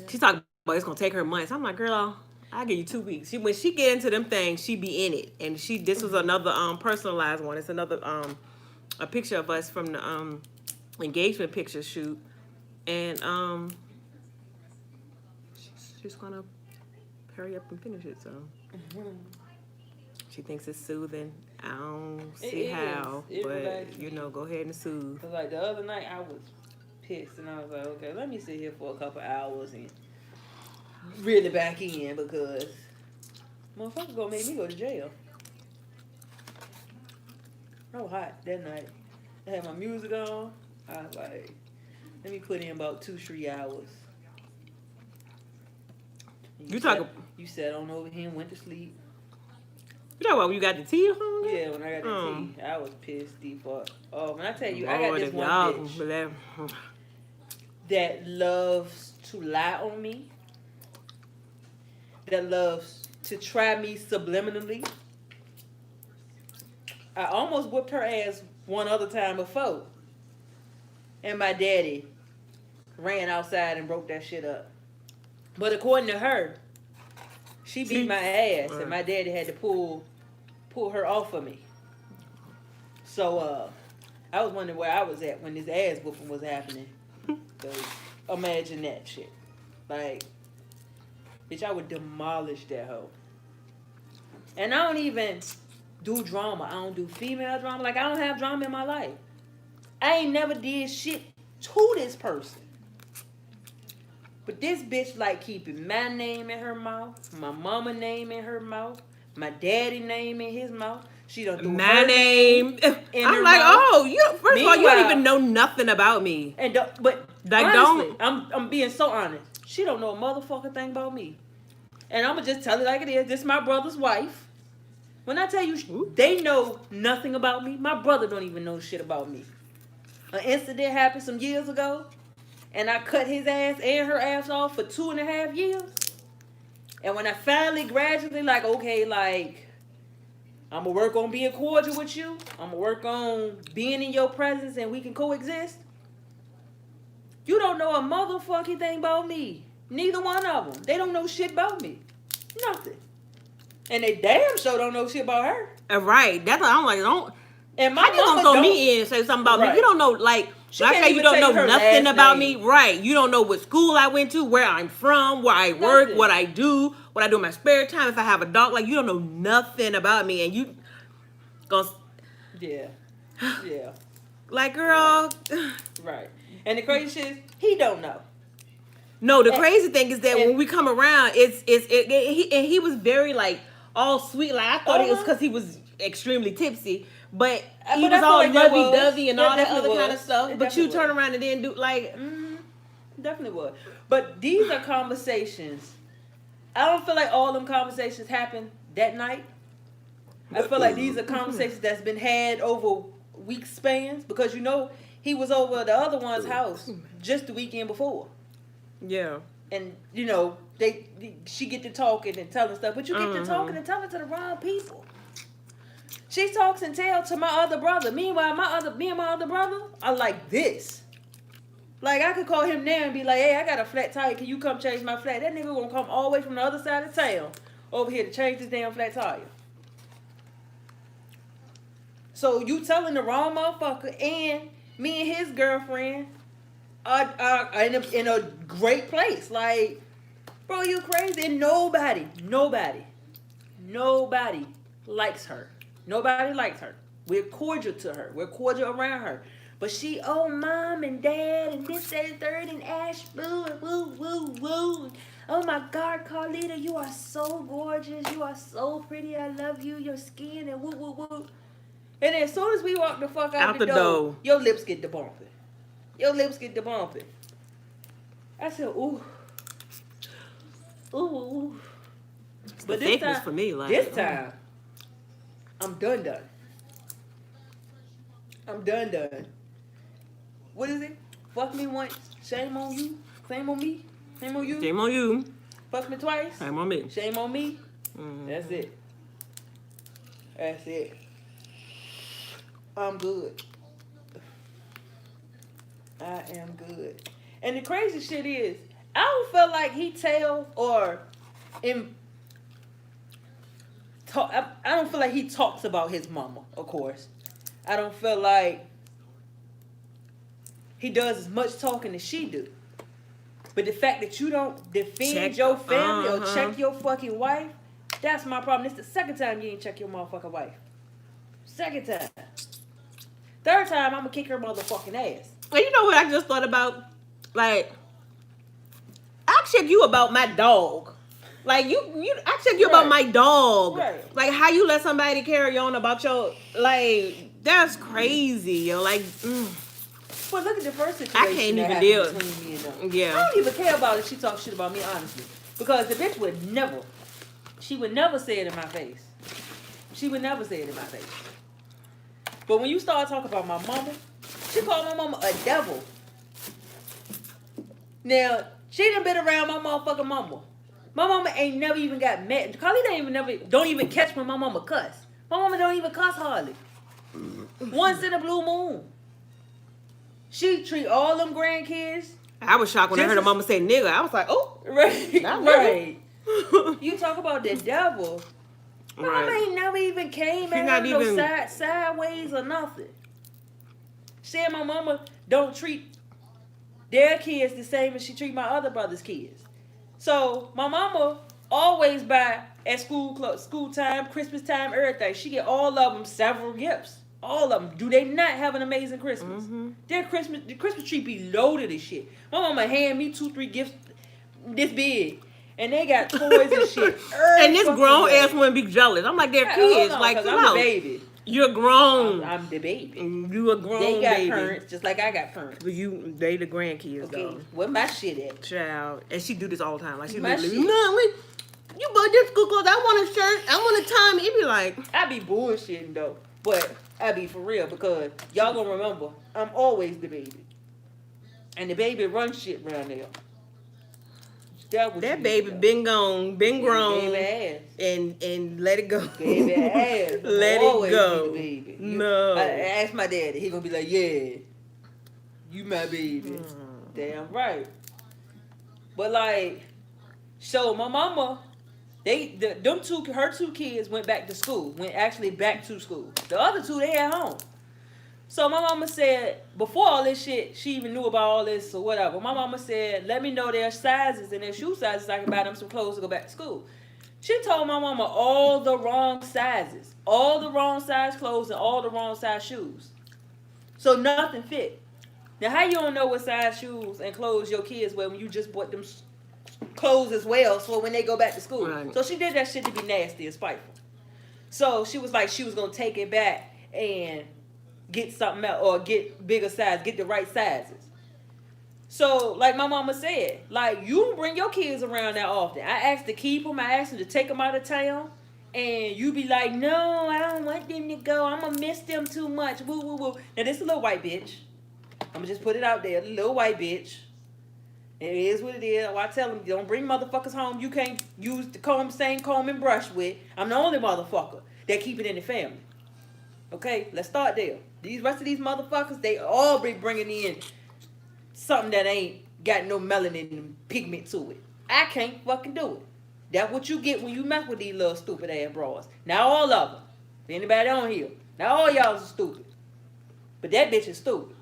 She's talking about it's gonna take her months. I'm like, girl, I'll give you 2 weeks. When she get into them things, she be in it. And this was another personalized one. It's another a picture of us from the engagement picture shoot. And she's gonna hurry up and finish it, so she thinks it's soothing. I don't see how, but go ahead and soothe. Cause like the other night I was pissed and I was like, okay, let me sit here for a couple hours and really back in because motherfucker gonna make me go to jail. I was hot that night. I had my music on. I was like, let me put in about 2-3 hours. You sat on over here and went to sleep. You know what? When you got the tea on? Yeah, when I got the tea, I was pissed deep up. Oh, when I tell you, I got this one bitch that loves to lie on me. That loves to try me subliminally. I almost whooped her ass one other time before. And my daddy ran outside and broke that shit up. But according to her, she beat my ass and my daddy had to pull her off of me. So I was wondering where I was at when this ass whooping was happening. So imagine that shit. Like, bitch, I would demolish that hoe. And I don't even do drama. I don't do female drama. Like, I don't have drama in my life. I ain't never did shit to this person. But this bitch like keeping my name in her mouth, my mama name in her mouth, my daddy name in his mouth. She don't do my name. I'm like, mouth. Oh, first of all, you don't even know nothing about me. And but like, honestly, I'm being so honest. She don't know a motherfucking thing about me. And I'm gonna just tell it like it is. This is my brother's wife. When I tell you, they know nothing about me. My brother don't even know shit about me. An incident happened some years ago, and I cut his ass and her ass off for 2.5 years. And when I finally gradually, like, okay, like, I'm going to work on being cordial with you. I'm going to work on being in your presence and we can coexist. You don't know a motherfucking thing about me. Neither one of them. They don't know shit about me. Nothing. And they damn sure don't know shit about her. Right. That's what I'm like, don't. And my how you gonna throw me in and say something about me? You don't know, like, I say you don't know nothing about me. Right. You don't know what school I went to, where I'm from, where I work, what I do in my spare time, if I have a dog. Like, you don't know nothing about me. And you gonna... Yeah. Like, girl... Right. And the crazy shit is, he don't know. No, the crazy thing is that when we come around, he was very like all sweet. Like I thought it was because he was extremely tipsy, but he was all like lovey-dovey and all that other kind of stuff. But you turn around and then do like, definitely was. But these are conversations. I don't feel like all them conversations happen that night. I feel like these are conversations that's been had over week spans because he was over the other one's house just the weekend before. Yeah. And she get to talking and telling stuff, but you get to talking and telling to the wrong people. She talks and tells to my other brother. Meanwhile, me and my other brother are like this. Like I could call him now and be like, "Hey, I got a flat tire. Can you come change my flat?" That nigga gonna come all the way from the other side of town over here to change his damn flat tire. So you telling the wrong motherfucker, and me and his girlfriend are in a great place. Like, bro, you crazy. And nobody likes her. Nobody likes her. We're cordial to her. We're cordial around her. But she, mom and dad and this, that, and third, and Ash, boo, and woo, woo, woo. Oh my God, Carlita, you are so gorgeous. You are so pretty. I love you. Your skin and woo, woo, woo. And as soon as we walk the fuck out the door, your lips get to bumping. I said, ooh. Ooh. But this time, for me, like, this time, I'm done. I'm done. What is it? Fuck me once, shame on you. Shame on me. Shame on you. Shame on you. Fuck me twice. Shame on me. Shame on me. Mm-hmm. That's it. I'm good. I am good. And the crazy shit is, I don't feel like he tells I don't feel like he talks about his mama, of course. I don't feel like he does as much talking as she do. But the fact that you don't defend your family or check your fucking wife, that's my problem. It's the second time you ain't check your motherfucking wife. Second time. Third time, I'm gonna kick her motherfucking ass. And you know what I just thought about? Like, I'll check you about my dog. Like, I check you about my dog. Right. Like, how you let somebody carry on about your, like, that's crazy, yo. Like, But look at the first situation. I can't even deal. Between me and them. Yeah. I don't even care about if she talks shit about me, honestly. Because the bitch would never say it in my face. But when you start talking about my mama, she called my mama a devil. Now, she done been around my motherfucking mama. My mama ain't never even got mad. Carly don't even catch when my mama cuss. My mama don't even cuss hardly. Once in a blue moon. She treat all them grandkids. I was shocked when I heard her mama say nigga. I was like, oh. Right. You talk about the devil. My mama ain't never even came at her no sideways or nothing. She and my mama don't treat their kids the same as she treat my other brother's kids. So my mama always buy at school time, Christmas time, everything. She get all of them several gifts. All of them. Do they not have an amazing Christmas? Mm-hmm. The Christmas tree be loaded as shit. My mama hand me 2-3 gifts this big. And they got toys and shit. And this grown ass woman be jealous. I'm like, they're kids. Like, come I'm on. the baby. You're grown. I'm the baby. You a grown baby. They got parents just like I got parents. But they the grandkids, though. Where my shit at? Child. And she do this all the time. Like, she my literally, you bought this school clothes. I want a shirt. I want a tie. It be like. I be bullshitting, though. But I be for real because y'all gonna remember, I'm always the baby. And the baby runs shit around there. That baby been gone, been grown, ass. and let it go. Baby ass. Let it go. Baby. No. I ask my daddy, he gonna be like, yeah, you my baby. Damn right. But like, so my mama, her two kids went back to school. The other two, they at home. So my mama said, before all this shit, she even knew about all this or whatever. My mama said, let me know their sizes and their shoe sizes so I can buy them some clothes to go back to school. She told my mama all the wrong sizes. All the wrong size clothes and all the wrong size shoes. So nothing fit. Now, how you don't know what size shoes and clothes your kids wear when you just bought them clothes as well, so when they go back to school? Right. So she did that shit to be nasty and spiteful. So she was like, she was gonna take it back and get something else, or get bigger size, get the right sizes. So, like my mama said, like, you don't bring your kids around that often. I asked to keep them, I asked them to take them out of town, and you be like, no, I don't want them to go. I'm gonna miss them too much. Woo, woo, woo. Now, this is a little white bitch. I'm gonna just put it out there, a little white bitch. It is what it is. I tell them, don't bring motherfuckers home you can't use the same comb and brush with. I'm the only motherfucker that keep it in the family. Okay, let's start there. These rest of these motherfuckers, they all be bringing in something that ain't got no melanin pigment to it. I can't fucking do it. That's what you get when you mess with these little stupid ass bras. Now all of them. Anybody on here? Now all y'all are stupid. But that bitch is stupid.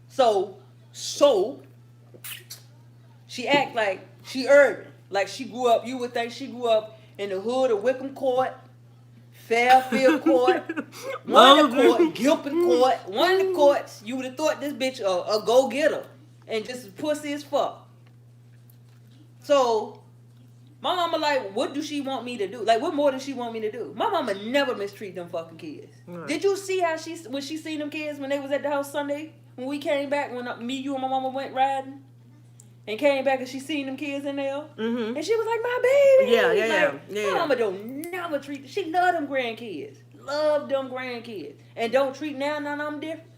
So she act like she urban. Like she grew up, you would think she grew up in the hood of Wickham Court, Fairfield Court, one of the court, Gilpin Court, one of the courts. You would have thought this bitch a go-getter and just pussy as fuck. So my mama like, what do she want me to do? Like, what more does she want me to do? My mama never mistreat them fucking kids. Right. Did you see how when she seen them kids when they was at the house Sunday? When we came back, when me, you, and my mama went riding? And came back and she seen them kids in there. Mm-hmm. And she was like, my baby. Yeah. My mama don't never treat, she love them grandkids. Love them grandkids. And don't treat none of them different.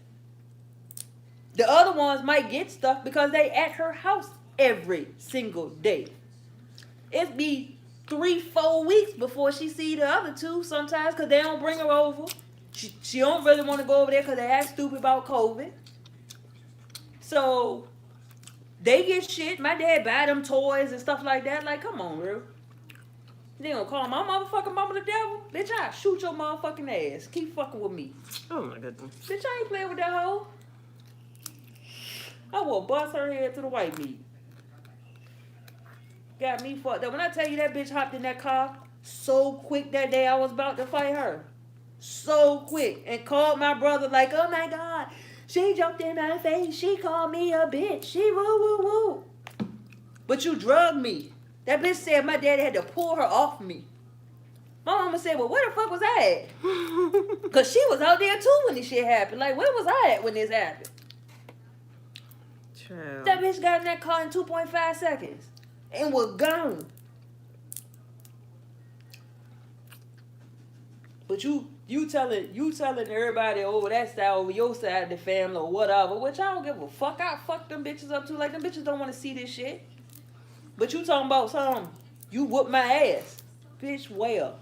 The other ones might get stuff because they at her house every single day. It be 3-4 weeks before she see the other two sometimes because they don't bring her over. She don't really want to go over there because they act stupid about COVID. So they get shit. My dad buy them toys and stuff like that. Like, come on, bro. They gonna call my motherfucking mama the devil? Bitch, I'll shoot your motherfucking ass. Keep fucking with me. Oh, my goodness. Bitch, I ain't playing with that hoe. I will bust her head to the white meat. Got me fucked up. When I tell you that bitch hopped in that car so quick that day I was about to fight her. So quick. And called my brother like, oh my God. She jumped in my face. She called me a bitch. She woo woo woo. But you drugged me. That bitch said my daddy had to pull her off me. My mama said, well, where the fuck was I at? Because she was out there too when this shit happened. Like, where was I at when this happened? Child. That bitch got in that car in 2.5 seconds. And was gone. But you telling everybody over that side, over your side of the family or whatever, which I don't give a fuck. I fuck them bitches up too. Like, them bitches don't want to see this shit. But you talking about something, you whoop my ass. Bitch, well,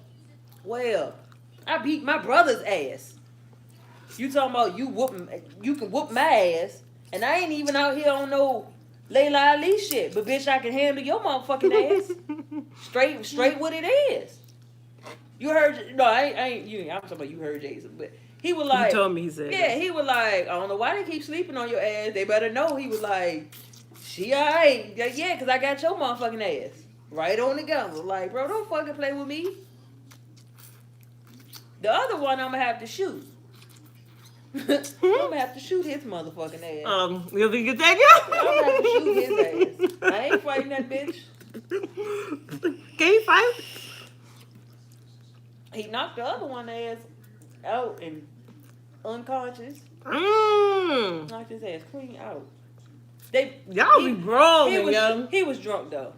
I beat my brother's ass. You talking about you can whoop my ass, and I ain't even out here on no Layla Ali shit. But bitch, I can handle your motherfucking ass. Straight what it is. You heard, no, I ain't you. I'm talking about you heard Jason, but he was like, he told me he said, yeah, he was like, I don't know why they keep sleeping on your ass. They better know. He was like, she alright, yeah, because I got your motherfucking ass right on together. Like, bro, don't fucking play with me. The other one, I'm gonna have to shoot. I'm gonna have to shoot his motherfucking ass. You think you take it? I'm gonna have to shoot his ass. I ain't fighting that bitch. Can you fight? He knocked the other one ass out and unconscious. Knocked his ass clean out. Y'all be grown, young. He was drunk though.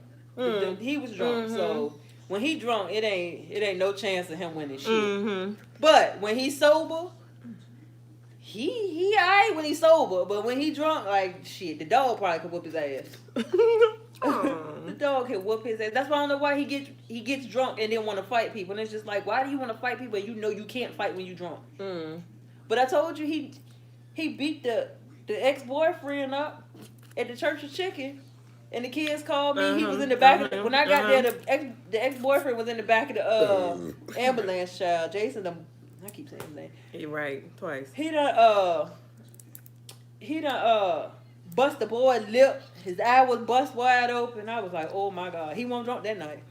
He was drunk, so when he drunk, it ain't no chance of him winning shit. But when he's sober, he alright when he's sober. But when he drunk, like shit, the dog probably could whoop his ass. The dog can whoop his ass. That's why I don't know why he gets drunk and then want to fight people. And it's just like, why do you want to fight people? And you know you can't fight when you drunk. But I told you he beat the ex-boyfriend up at the Church of Chicken, and the kids called me. He was in the back of when I got there. The ex-boyfriend was in the back of the ambulance. Child, Jason. I keep saying his name. You're right, twice. He done bust the boy's lip. His eye was bust wide open. I was like, oh my God, he won't drunk that night.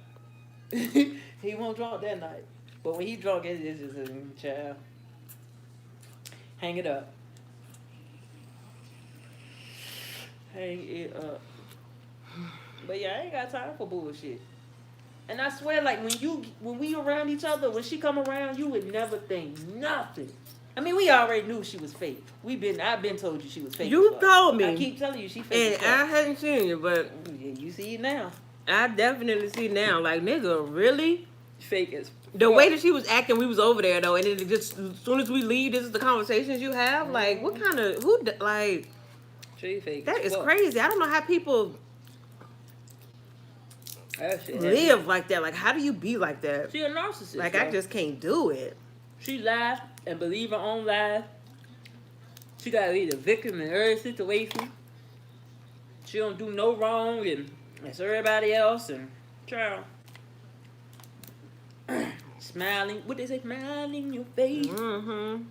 He won't drunk that night. But when he drunk, it's just a child. Hang it up. Hang it up. But yeah, I ain't got time for bullshit. And I swear, like when we around each other, when she come around, you would never think nothing. I mean, we already knew she was fake. I've been told you she was fake. You told me. I keep telling you she fake. And I hadn't seen it, but you see it now. I definitely see now. Like, nigga, really? Fake as the way that she was acting, we was over there though, and it just as soon as we leave, this is the conversations you have. Like, what kind of like? She fake. That is crazy. I don't know how people live like that. Like, how do you be like that? She a narcissist. Like, I just can't do it. She lies and believe her own lies. She gotta be the victim in every situation. She don't do no wrong, and that's everybody else. And child, smiling. What they say? Smiling in your face. Mm-hmm.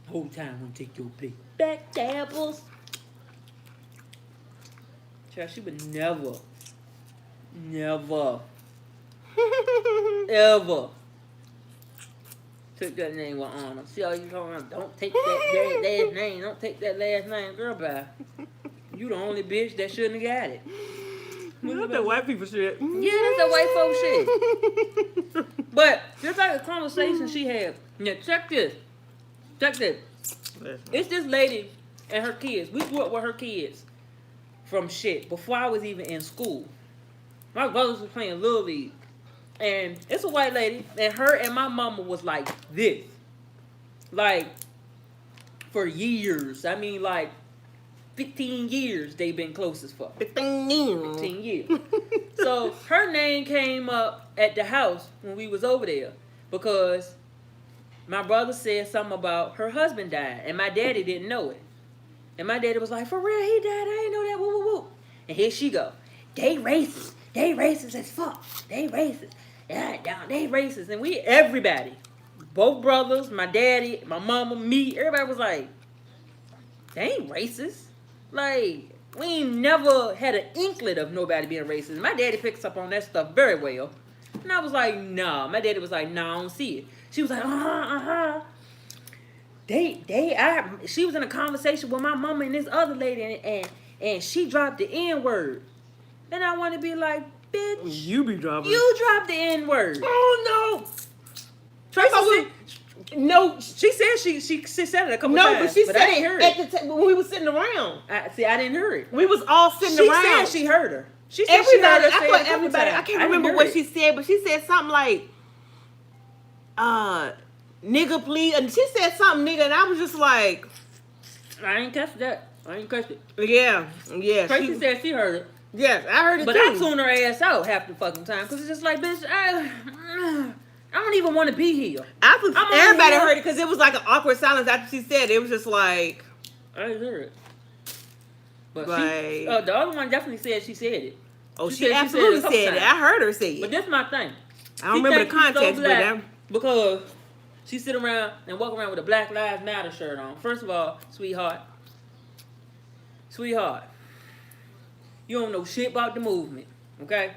Whole time gonna take your place. Back dabbles. Child, she would never, ever took that name with honor. See all you talking about? Don't take that last name. Don't take that last name, girl. Bye. You the only bitch that shouldn't have got it. That's that white people shit. Yeah, that's that white folk shit. But just like the conversation she had. Now check this. It's this lady and her kids. We grew up with her kids from shit before I was even in school. My brothers was playing Little League. And it's a white lady, and her and my mama was like this. Like, for years. I mean, like, 15 years they been close as fuck. 15 years. So, her name came up at the house when we was over there. Because my brother said something about her husband died, and my daddy didn't know it. And my daddy was like, for real, he died, I didn't know that, woo, woo, woo. And here she go. They racist as fuck. They racist. Yeah, they racist. And everybody, both brothers, my daddy, my mama, me, everybody was like, they ain't racist. Like, we ain't never had an inkling of nobody being racist. My daddy picks up on that stuff very well. And I was like, nah. My daddy was like, nah, I don't see it. She was like, she was in a conversation with my mama and this other lady, and she dropped the N-word. And I want to be like, bitch. You be dropping. You dropped the N-word. Oh, no. No, she said she said it a couple times. No, but she said I didn't hear it. When we was sitting around. I didn't hear it. We was all sitting around. She said she heard her. She said everybody, she heard her say everybody. I can't remember what she said, but she said something like, nigga, please. And she said something, nigga, and I was just like, I ain't catch that. I ain't catch it. Yeah. Tracy said she heard it. Yes, I heard it but too. I tune her ass out half the fucking time because it's just like, bitch, I don't even want to be here. Everybody heard it because it was like an awkward silence after she said it. It was just like, I didn't hear it. But like, the other one definitely said she said it. Oh, she absolutely said it. I heard her say it. But that's my thing. I don't remember the context, but because she sit around and walk around with a Black Lives Matter shirt on. First of all, sweetheart, you don't know shit about the movement, okay?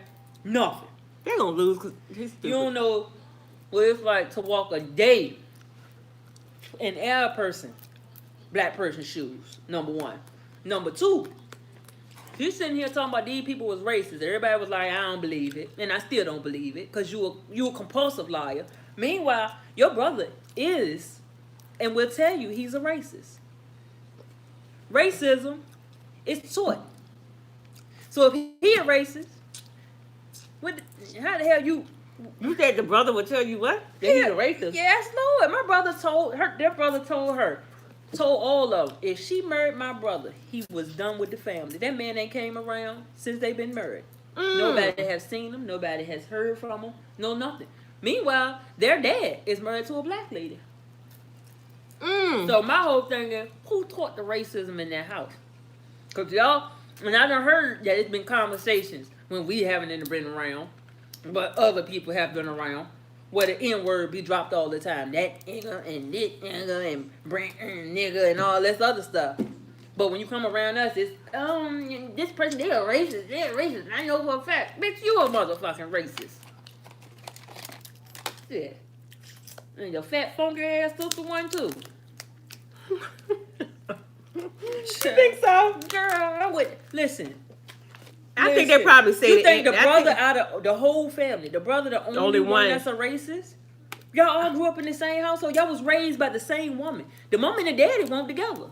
Nothing. They're gonna lose because he's stupid. You don't know what it's like to walk a day in our black person shoes, number one. Number two, she's sitting here talking about these people was racist. Everybody was like, I don't believe it. And I still don't believe it because you a compulsive liar. Meanwhile, your brother is, and will tell you he's a racist. Racism is taught. So if he a racist, how the hell you said the brother would tell you what? That he's a racist. Yes, Lord. My brother their brother told all of them, if she married my brother, he was done with the family. That man ain't came around since they've been married. Nobody has seen him. Nobody has heard from him. No, nothing. Meanwhile, their dad is married to a black lady. So my whole thing is, who taught the racism in that house? Because y'all, and I done heard that it's been conversations when we haven't been around, but other people have been around, where the N-word be dropped all the time. That nigga and this nigga and brand nigga and all this other stuff. But when you come around us, it's, this person, they're racist. I know for a fact. Bitch, you a motherfucking racist. Yeah. And your fat, funky ass sister one, too. You think so? Girl, I would listen. I think they probably say you think the brother out of the whole family, the brother the only one that's a racist? Y'all all grew up in the same household. Y'all was raised by the same woman. The mom and the daddy weren't together.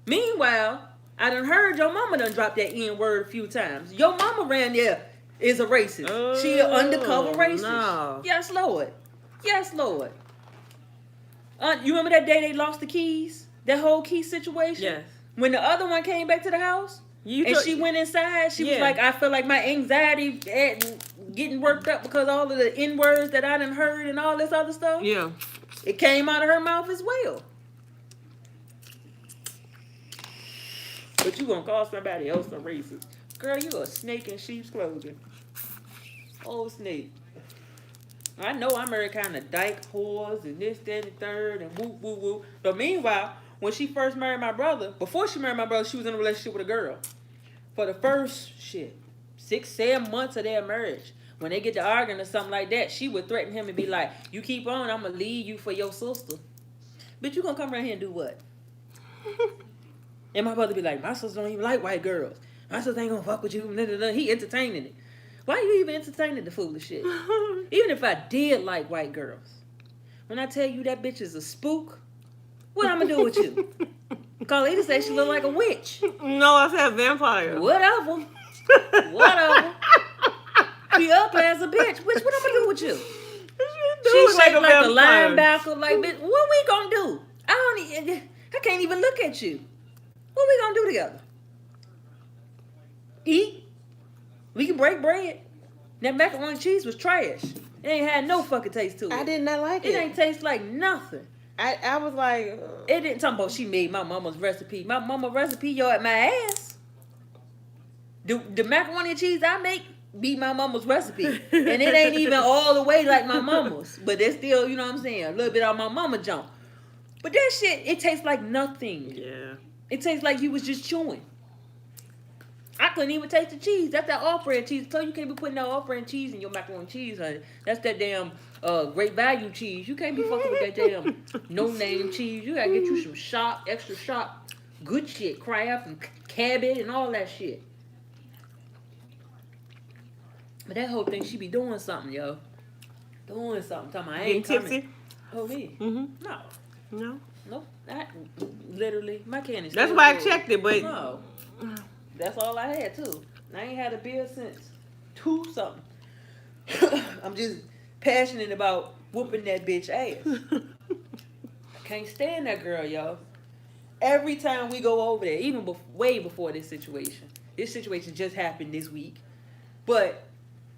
Meanwhile, I done heard your mama done drop that N-word a few times. Your mama ran there is a racist. She an undercover racist. No. Yes, Lord. Yes, Lord. You remember that day they lost the keys? That whole key situation? Yes. When the other one came back to the house? She went inside. She was like, I feel like my anxiety getting worked up because all of the N-words that I done heard and all this other stuff. Yeah. It came out of her mouth as well. But you gonna call somebody else a racist. Girl, you a snake in sheep's clothing. Old snake. I know I married kind of dyke whores and this, that, and the third and whoop, whoop, whoop. But meanwhile, when she first married my brother, before she married my brother, she was in a relationship with a girl. For the first 6-7 months of their marriage, when they get to arguing or something like that, she would threaten him and be like, you keep on, I'm going to leave you for your sister. Bitch, you going to come around here and do what? And my brother be like, my sister don't even like white girls. My sister ain't going to fuck with you. He entertaining it. Why you even entertaining the foolish shit? Even if I did like white girls. When I tell you that bitch is a spook, what I'm going to do with you? Carlita said she look like a witch. No, I said vampire. Whatever. She ugly as a bitch. What I'm gonna do with you? She shaped like a linebacker. Like, bitch, what we gonna do? I can't even look at you. What we gonna do together? Eat? We can break bread. That macaroni and cheese was trash. It ain't had no fucking taste to it. I did not like it. It ain't taste like nothing. I was like... It didn't talk about she made my mama's recipe. My mama's recipe, yo, at my ass. The macaroni and cheese I make be my mama's recipe. And it ain't even all the way like my mama's. But it's still, you know what I'm saying, a little bit on my mama junk. But that shit, it tastes like nothing. Yeah. It tastes like you was just chewing. I couldn't even taste the cheese. That's that off-brand cheese. So you can't be putting that off-brand cheese in your macaroni and cheese, honey. That's that damn great value cheese. You can't be fucking with that damn no-name cheese. You gotta get you some sharp, extra sharp, good shit. Kraft and Cabot and all that shit. But that whole thing, she be doing something, yo. Doing something. Talking about I ain't getting coming. tipsy? Oh, me? Mm-hmm. No. No? Nope. Not literally. My candy's That's still why full. I checked it, but... No. That's all I had, too. I ain't had a beer since 2-something. I'm just passionate about whooping that bitch ass. I can't stand that girl, y'all. Every time we go over there, even way before this situation just happened this week. But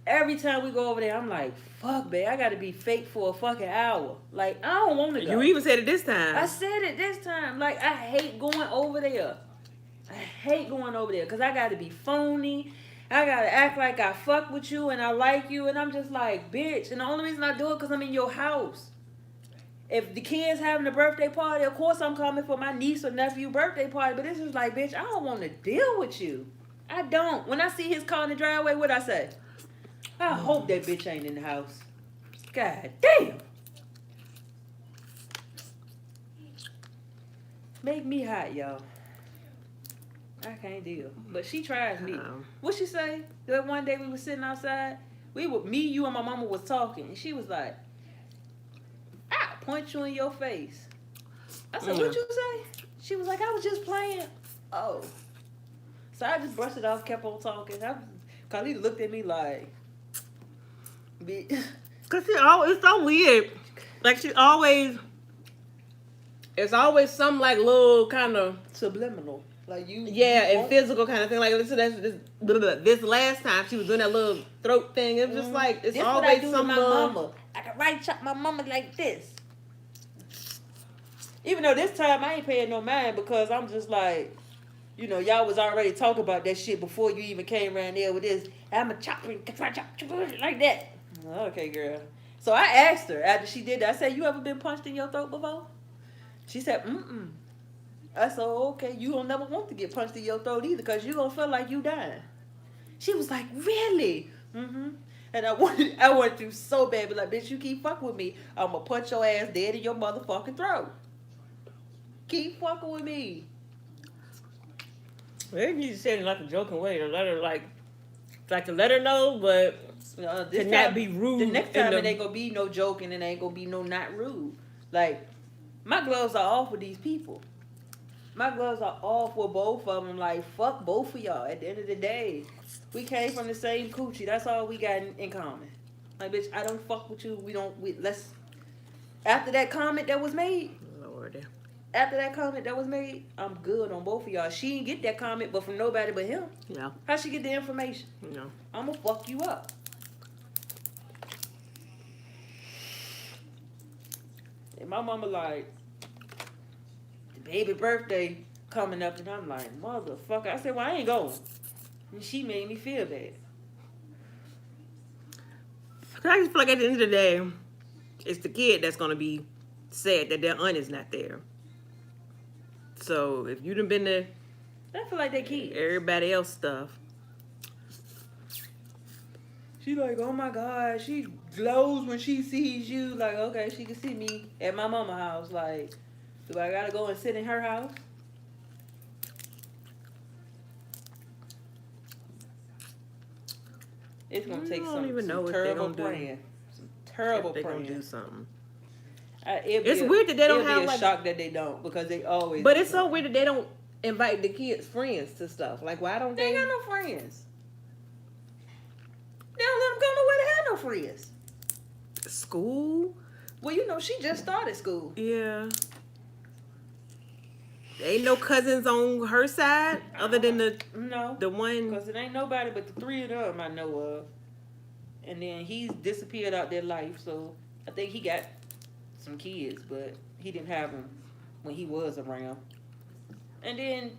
every time we go over there, I'm like, fuck, babe, I gotta be fake for a fucking hour. Like, I don't want to go. You even said it this time. I said it this time. Like, I hate going over there. I hate going over there because I got to be phony. I got to act like I fuck with you and I like you. And I'm just like, bitch. And the only reason I do it because I'm in your house. If the kids having a birthday party, of course I'm coming for my niece or nephew birthday party. But it's just like, bitch, I don't want to deal with you. I don't. When I see his car in the driveway, what I say? I hope that bitch ain't in the house. God damn. Make me hot, y'all. I can't deal. But she tries me. What she say? That one day we was sitting outside. Me, you, and my mama was talking. And she was like, I'll punch you in your face. I said, what you say? She was like, I was just playing. Oh. So I just brushed it off, kept on talking. Carly looked at me like, because it's so weird. Like, it's always some like little kind of subliminal. Like you, and physical kind of thing. Like this last time she was doing that little throat thing. It was just like it's this always what I do some to my mama. I can right chop my mama like this. Even though this time I ain't paying no mind because I'm just like, you know, y'all was already talking about that shit before you even came around there with this. I'm a chop like that. Okay, girl. So I asked her after she did that. I said, "You ever been punched in your throat before?" She said, "Mm-mm." I said, okay, you don't never want to get punched in your throat either because you going to feel like you dying. She was like, really? Mm-hmm. And I wanted to so bad, but like, bitch, you keep fucking with me, I'm going to punch your ass dead in your motherfucking throat. Keep fucking with me. Maybe you said it in like a joking way to let her to let her know, but This to not time, be rude. The next time it ain't gonna be no joking and it ain't gonna be no not rude. Like, my gloves are off with these people. My gloves are off with both of them. Like, fuck both of y'all. At the end of the day, we came from the same coochie. That's all we got in common. Like, bitch, I don't fuck with you. Let's. After that comment that was made, Lord. After that comment that was made, I'm good on both of y'all. She didn't get that comment, but from nobody but him. No. How'd she get the information? No. I'm gonna fuck you up. And my mama like, the baby birthday coming up, and I'm like, motherfucker. I said, well, I ain't going. And she made me feel bad. I just feel like at the end of the day, it's the kid that's gonna be sad that their aunt is not there. So if you done been there, I feel like they kid. everybody else stuff. She like, oh my God, she glows when she sees you. Like, okay, she can see me at my mama's house. Like, do I gotta go and sit in her house? It's gonna take some terrible praying. Some terrible praying. They're gonna do something. It's weird that they don't have like. Shock that they don't, because they always. But it's so weird that they don't invite the kids' friends to stuff. Like, why don't they? They ain't got no friends. They don't let them go nowhere to have no friends. School? Well, you know, she just started school. Yeah. There ain't no cousins on her side other than the one. Because it ain't nobody but the three of them I know of. And then he's disappeared out their life, so I think he got some kids, but he didn't have them when he was around. And then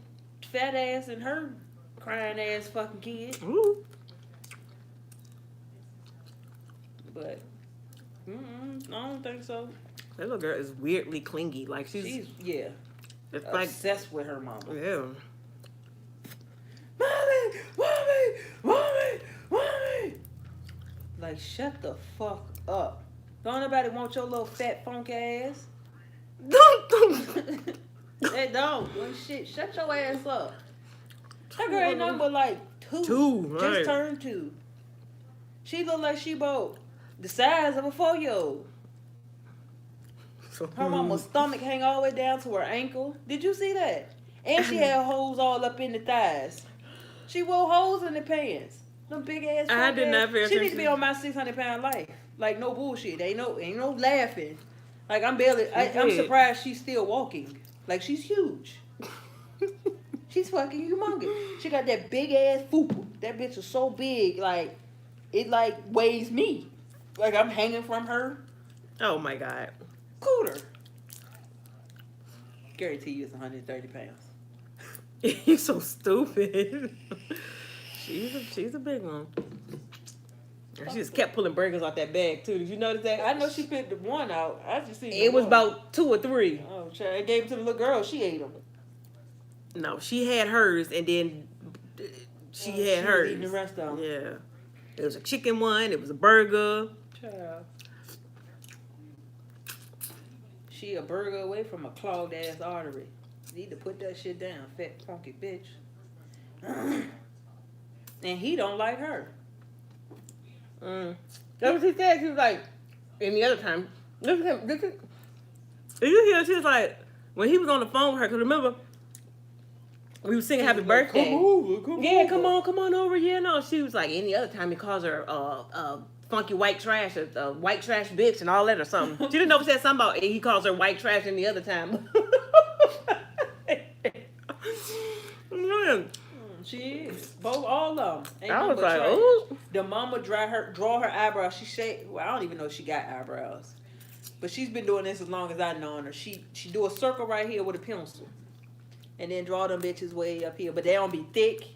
fat ass and her crying ass fucking kid. Ooh. But I don't think so. That little girl is weirdly clingy. Like she's yeah. It's obsessed with her mama. Yeah. Mommy. Like, shut the fuck up. Don't nobody want your little fat funk ass. They don't. Well, shit, shut your ass up. That girl ain't nothing but like two. Right. Just turned 2. She look like she about the size of a 4-year-old. Her mama's stomach hang all the way down to her ankle. Did you see that? And she had holes all up in the thighs. She wore holes in the pants. Them big ass. I did not pay attention. She needs to be on my 600-pound life. Like, no bullshit. Ain't no laughing. Like, I'm surprised she's still walking. Like, she's huge. She's fucking humongous. She got that big ass fupa. That bitch is so big, like, it like weighs me. Like, I'm hanging from her. Oh my God. Cooter. Guarantee you it's 130 pounds. You're so stupid. She's a big one. She just kept pulling burgers out that bag too. Did you notice that? I know she picked the one out. I just seen it was about 2 or 3. Oh, child. I gave it to the little girl. She ate them. No, she had hers, and then she had hers. Was eating the rest of them. Yeah. It was a chicken one. It was a burger. Child. She a burger away from a clogged ass artery. Need to put that shit down, fat funky bitch. And he don't like her. That's what she said. She was like, any other time. Did you hear? She was like, when he was on the phone with her, because remember, we were singing Happy Birthday. Come over. Come on over. Yeah, no. She was like, any other time he calls her funky white trash, a white trash bitch and all that or something. She didn't know if he said something about he calls her white trash any other time. She is. All of them. Ain't I was like, ooh. The mama draw her eyebrows. I don't even know if she got eyebrows. But she's been doing this as long as I've known her. She do a circle right here with a pencil. And then draw them bitches way up here. But they don't be thick.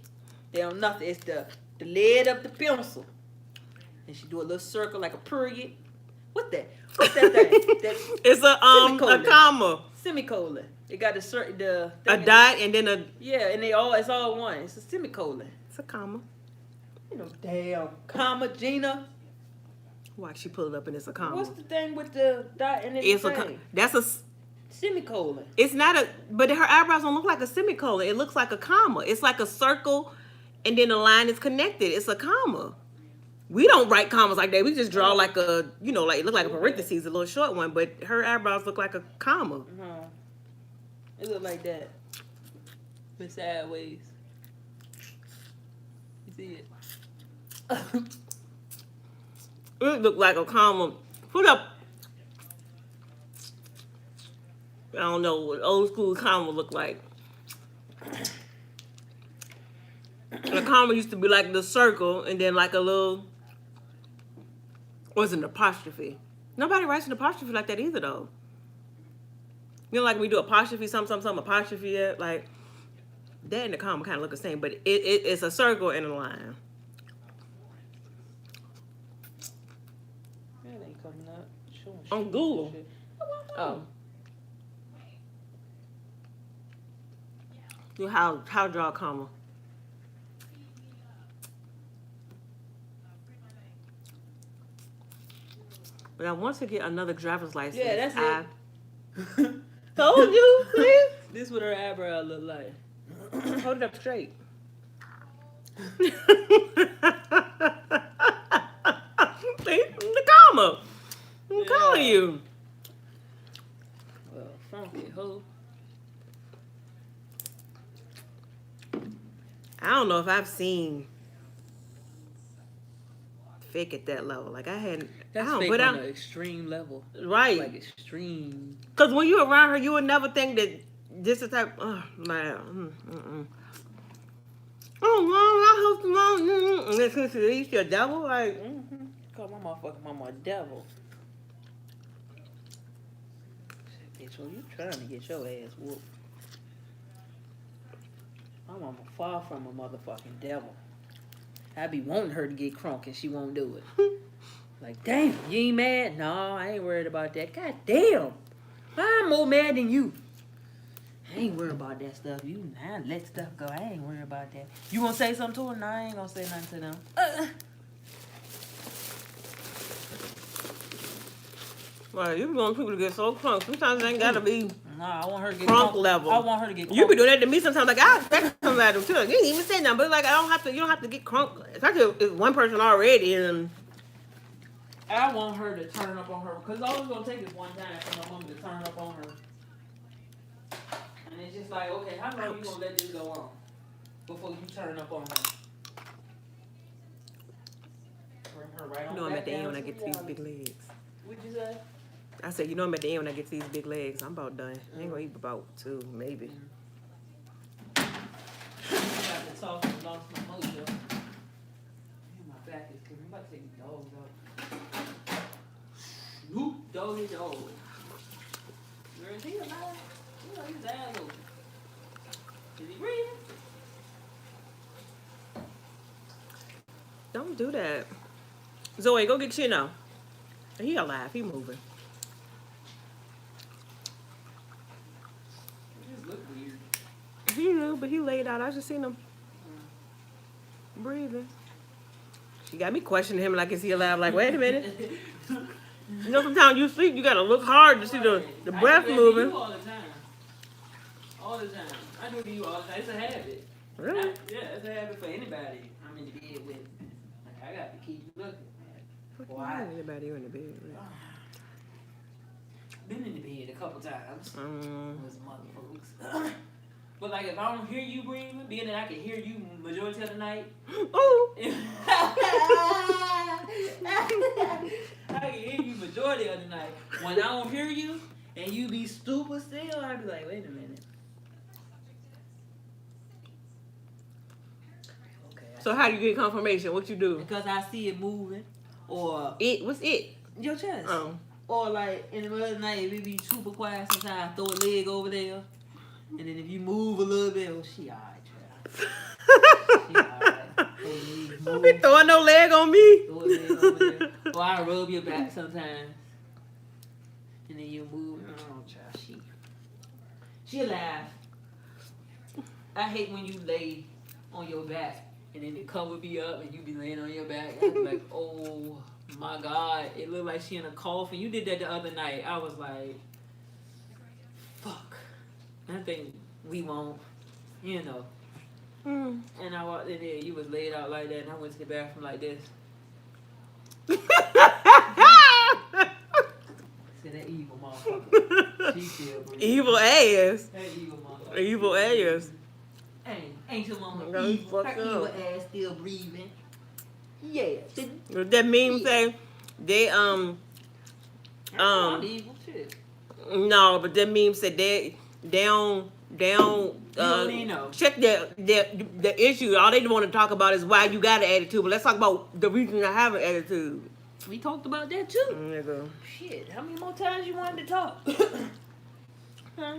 They don't nothing. It's the lid of the pencil. And she do a little circle like a period. What's that thing? It's a comma. Semicolon. It got a dot and then a and it's all one. It's a semicolon. It's a comma. You know, damn comma, Gina. Why she pull it up and it's a comma? What's the thing with the dot and it's a comma. That's a Semicolon. It's not a, but her eyebrows don't look like a semicolon. It looks like a comma. It's like a circle, and then the line is connected. It's a comma. We don't write commas like that. We just draw like a, you know, like it look like a parentheses, a little short one. But her eyebrows look like a comma. No, it look like that, but sideways. You see it? It look like a comma. Put up. I don't know what old school comma look like. The comma used to be like the circle, and then like a little. Was an apostrophe. Nobody writes an apostrophe like that either, though. You know, like we do apostrophe, some apostrophe, yeah, like that and the comma kind of look the same, but it's a circle and a line. That ain't coming up. On Google. Oh. Do how draw a comma? But I want to get another driver's license. Yeah, that's it. Told you, see? This what her eyebrow look like. Hold it up straight. See? The comma. I'm calling you. Well, funky hoe. I don't know if I've seen fake at that level. Like I hadn't. That's I don't, fake but on I'm an extreme level. right. Like extreme. Because when you around her, you would never think that this is type. Oh, I hope the mom. Is she a devil? Like, Call my motherfucking mama a devil. Bitch, well, you trying to get your ass whooped. My mama far from a motherfucking devil. I be wanting her to get crunk and she won't do it. Like, damn, you ain't mad? No, I ain't worried about that. God damn. I'm more mad than you. I ain't worried about that stuff. You nah, let stuff go. I ain't worried about that. You gonna say something to her? No, I ain't gonna say nothing to them. right, you be wanting people to get so crunk. Sometimes it ain't gotta be Nah, I want her to get crunk level. I want her to get crunk. You be doing that to me sometimes. Like I expect somebody to. You didn't even say nothing, but like I don't have to. You don't have to get crunk. Especially if one person already and. I want her to turn up on her because all it's gonna take is one time for my mom to turn up on her. And it's just like, okay, how long you gonna let this go on before you turn up on her? Bring her right on You know I'm back at the end down when I to get to these reality. big legs. What'd you say? I said, you know I'm at the end when I get to these big legs. I'm about done. I ain't gonna eat about 2, maybe. I got to talk and lost my mojo. Man, my back is killing. I'm about to take the dogs out. Whoop, doggy dog. Where is he alive? You know, his eyes open. Is he breathing? Don't do that. Zoe, go get Chino. He alive. He moving. He just look weird. He knew, but he laid out. I just seen him breathing. She got me questioning him like, is he alive? Like, wait a minute. You know, sometimes you sleep, you gotta look hard to see the breath moving. I do that to you all the time. All the time. I do it to you all the time. It's a habit. Really? Yeah, it's a habit for anybody I'm in the bed with. Like, I got to keep looking. Why? Anybody you in the bed with? Been in the bed a couple times with some other folks. But like if I don't hear you breathing, being that I can hear you majority of the night. Ooh. I can hear you majority of the night. When I don't hear you and you be stupid still, I'd be like, wait a minute. Okay. So how do you get confirmation? What you do? Because I see it moving. Or What's it? your chest. Oh. Or like in the middle of the night, if it be super quiet, sometimes I throw a leg over there. And then if you move a little bit, oh, she alright, child. She alright. Don't be throwing no leg on me. Throw a leg over there. Or I rub your back sometimes. And then you move. Oh, child, she alive. I hate when you lay on your back and then it cover me up and you be laying on your back. I be like, oh my God. It looked like she in a coffin. You did that the other night. I was like, I think we won't, you know. Mm. And I walked in there, you was laid out like that, and I went to the bathroom like this. See that evil motherfucker. She still breathing. Evil ass. That evil motherfucker. Evil ass. Ain't your mama Got me evil? Her fucked evil up. ass still breathing. Yeah. What that meme say? They I'm evil shit. no, but that meme said they don't don't even know. check the issue. All they want to talk about is why you got an attitude. But let's talk about the reason I have an attitude. We talked about that too. Nigga. Shit, how many more times you wanted to talk? Huh?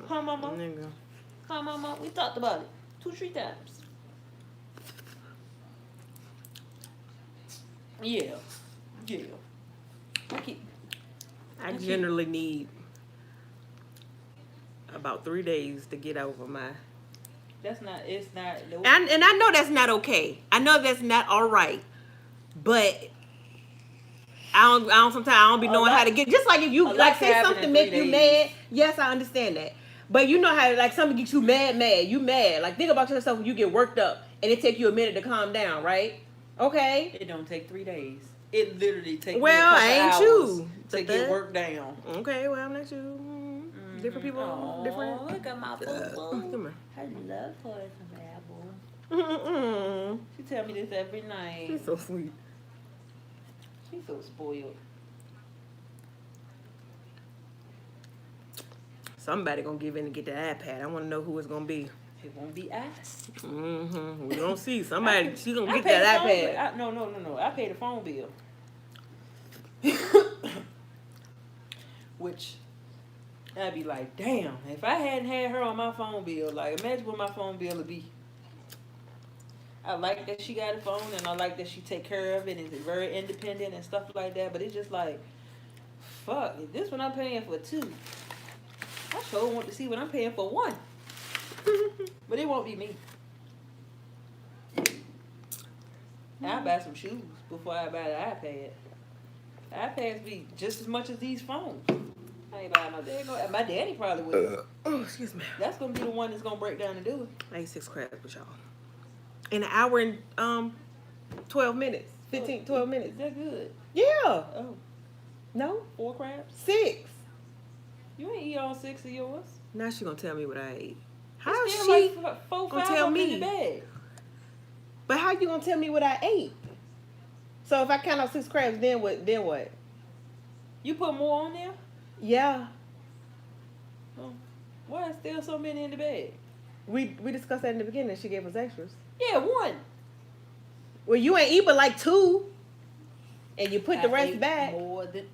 Huh, mama? Nigga. Huh, mama? We talked about it 2-3 times. Yeah. I generally need about 3 days to get over my. It's not. And I know that's not okay. I know that's not all right. But I don't. Sometimes I don't be knowing how to get. Just like if you like say something make you mad. Yes, I understand that. But you know how like something gets you mad. You mad. Like think about yourself when you get worked up and it take you a minute to calm down, right? Okay. It don't take 3 days. It literally takes. Well, I ain't you to get worked down. Okay, well I'm not you. Different people, different. Look at my boo boo. Come on. I love her some apple. She tell me this every night. She's so sweet. She's so spoiled. Somebody gonna give in and get the iPad. I want to know who it's gonna be. It won't be us. We don't see somebody. She gonna get that iPad. No. I pay the phone bill. Which I'd be like, damn. If I hadn't had her on my phone bill, like imagine what my phone bill would be. I like that she got a phone, and I like that she take care of it and is very independent and stuff like that. But it's just like, fuck. If this one I'm paying for 2, I sure want to see what I'm paying for 1. But it won't be me. I'll buy some shoes before I buy the iPad. The iPads be just as much as these phones. I ain't buying no dad. My daddy probably will. Oh, excuse me. That's gonna be the one that's gonna break down and do it. I ate 6 crabs with y'all. In an hour and 12 minutes. 12 minutes. Is that good? Yeah. Oh, No? 4 crabs? 6. You ain't eat all 6 of yours. Now she gonna tell me what I ate. How How she she like 4, gonna 5 tell in me? the bag? But how you gonna tell me what I ate? So if I count out 6 crabs, then what? You put more on there? Yeah. Oh. Why is still so many in the bag? We discussed that in the beginning. She gave us extras. Yeah, 1. Well, you ain't eat but like 2. And you put the rest ate back. More than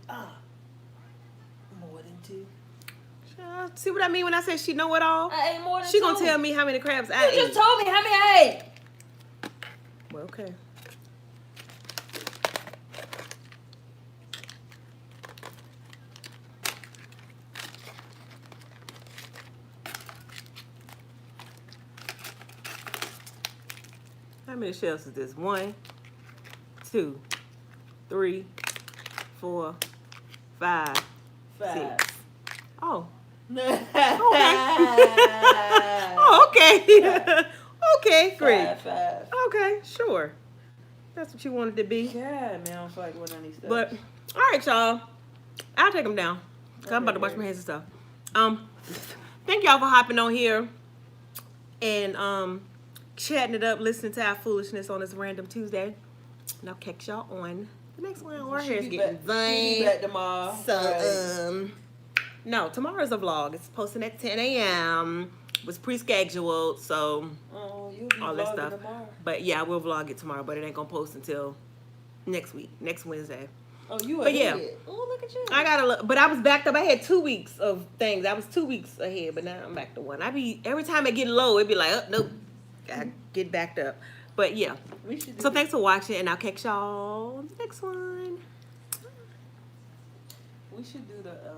2. See what I mean when I say she know it all? I ate more than 2. She gonna tell me how many crabs I ate. You just told me how many I ate. Well, okay. How many shells is this? 1, 2, 3, 4, 5, 6. Oh. Oh, okay. Okay, great. 5. Okay, sure. That's what you wanted to be. Yeah, man, I don't feel like one of these stuff. But, all right, y'all. I'll take them down. Okay, I'm about to wash my hands and stuff. Thank y'all for hopping on here and chatting it up, listening to our foolishness on this random Tuesday. And I'll catch y'all on the next one. Our hair's getting She'll be back tomorrow. So, no, tomorrow's a vlog. It's posting at 10 a.m. It was pre-scheduled, so You'll be all that stuff. Tomorrow. But yeah, I will vlog it tomorrow, but it ain't gonna post until next week, next Wednesday. Oh, you But ahead. yeah. Oh, look at you. I gotta look, but I was backed up. I had 2 weeks of things. I was 2 weeks ahead, but now I'm back to 1. Every time I get low, it'd be like, oh, nope, gotta get backed up. But yeah. So thanks for watching, and I'll catch y'all on the next one. We should do the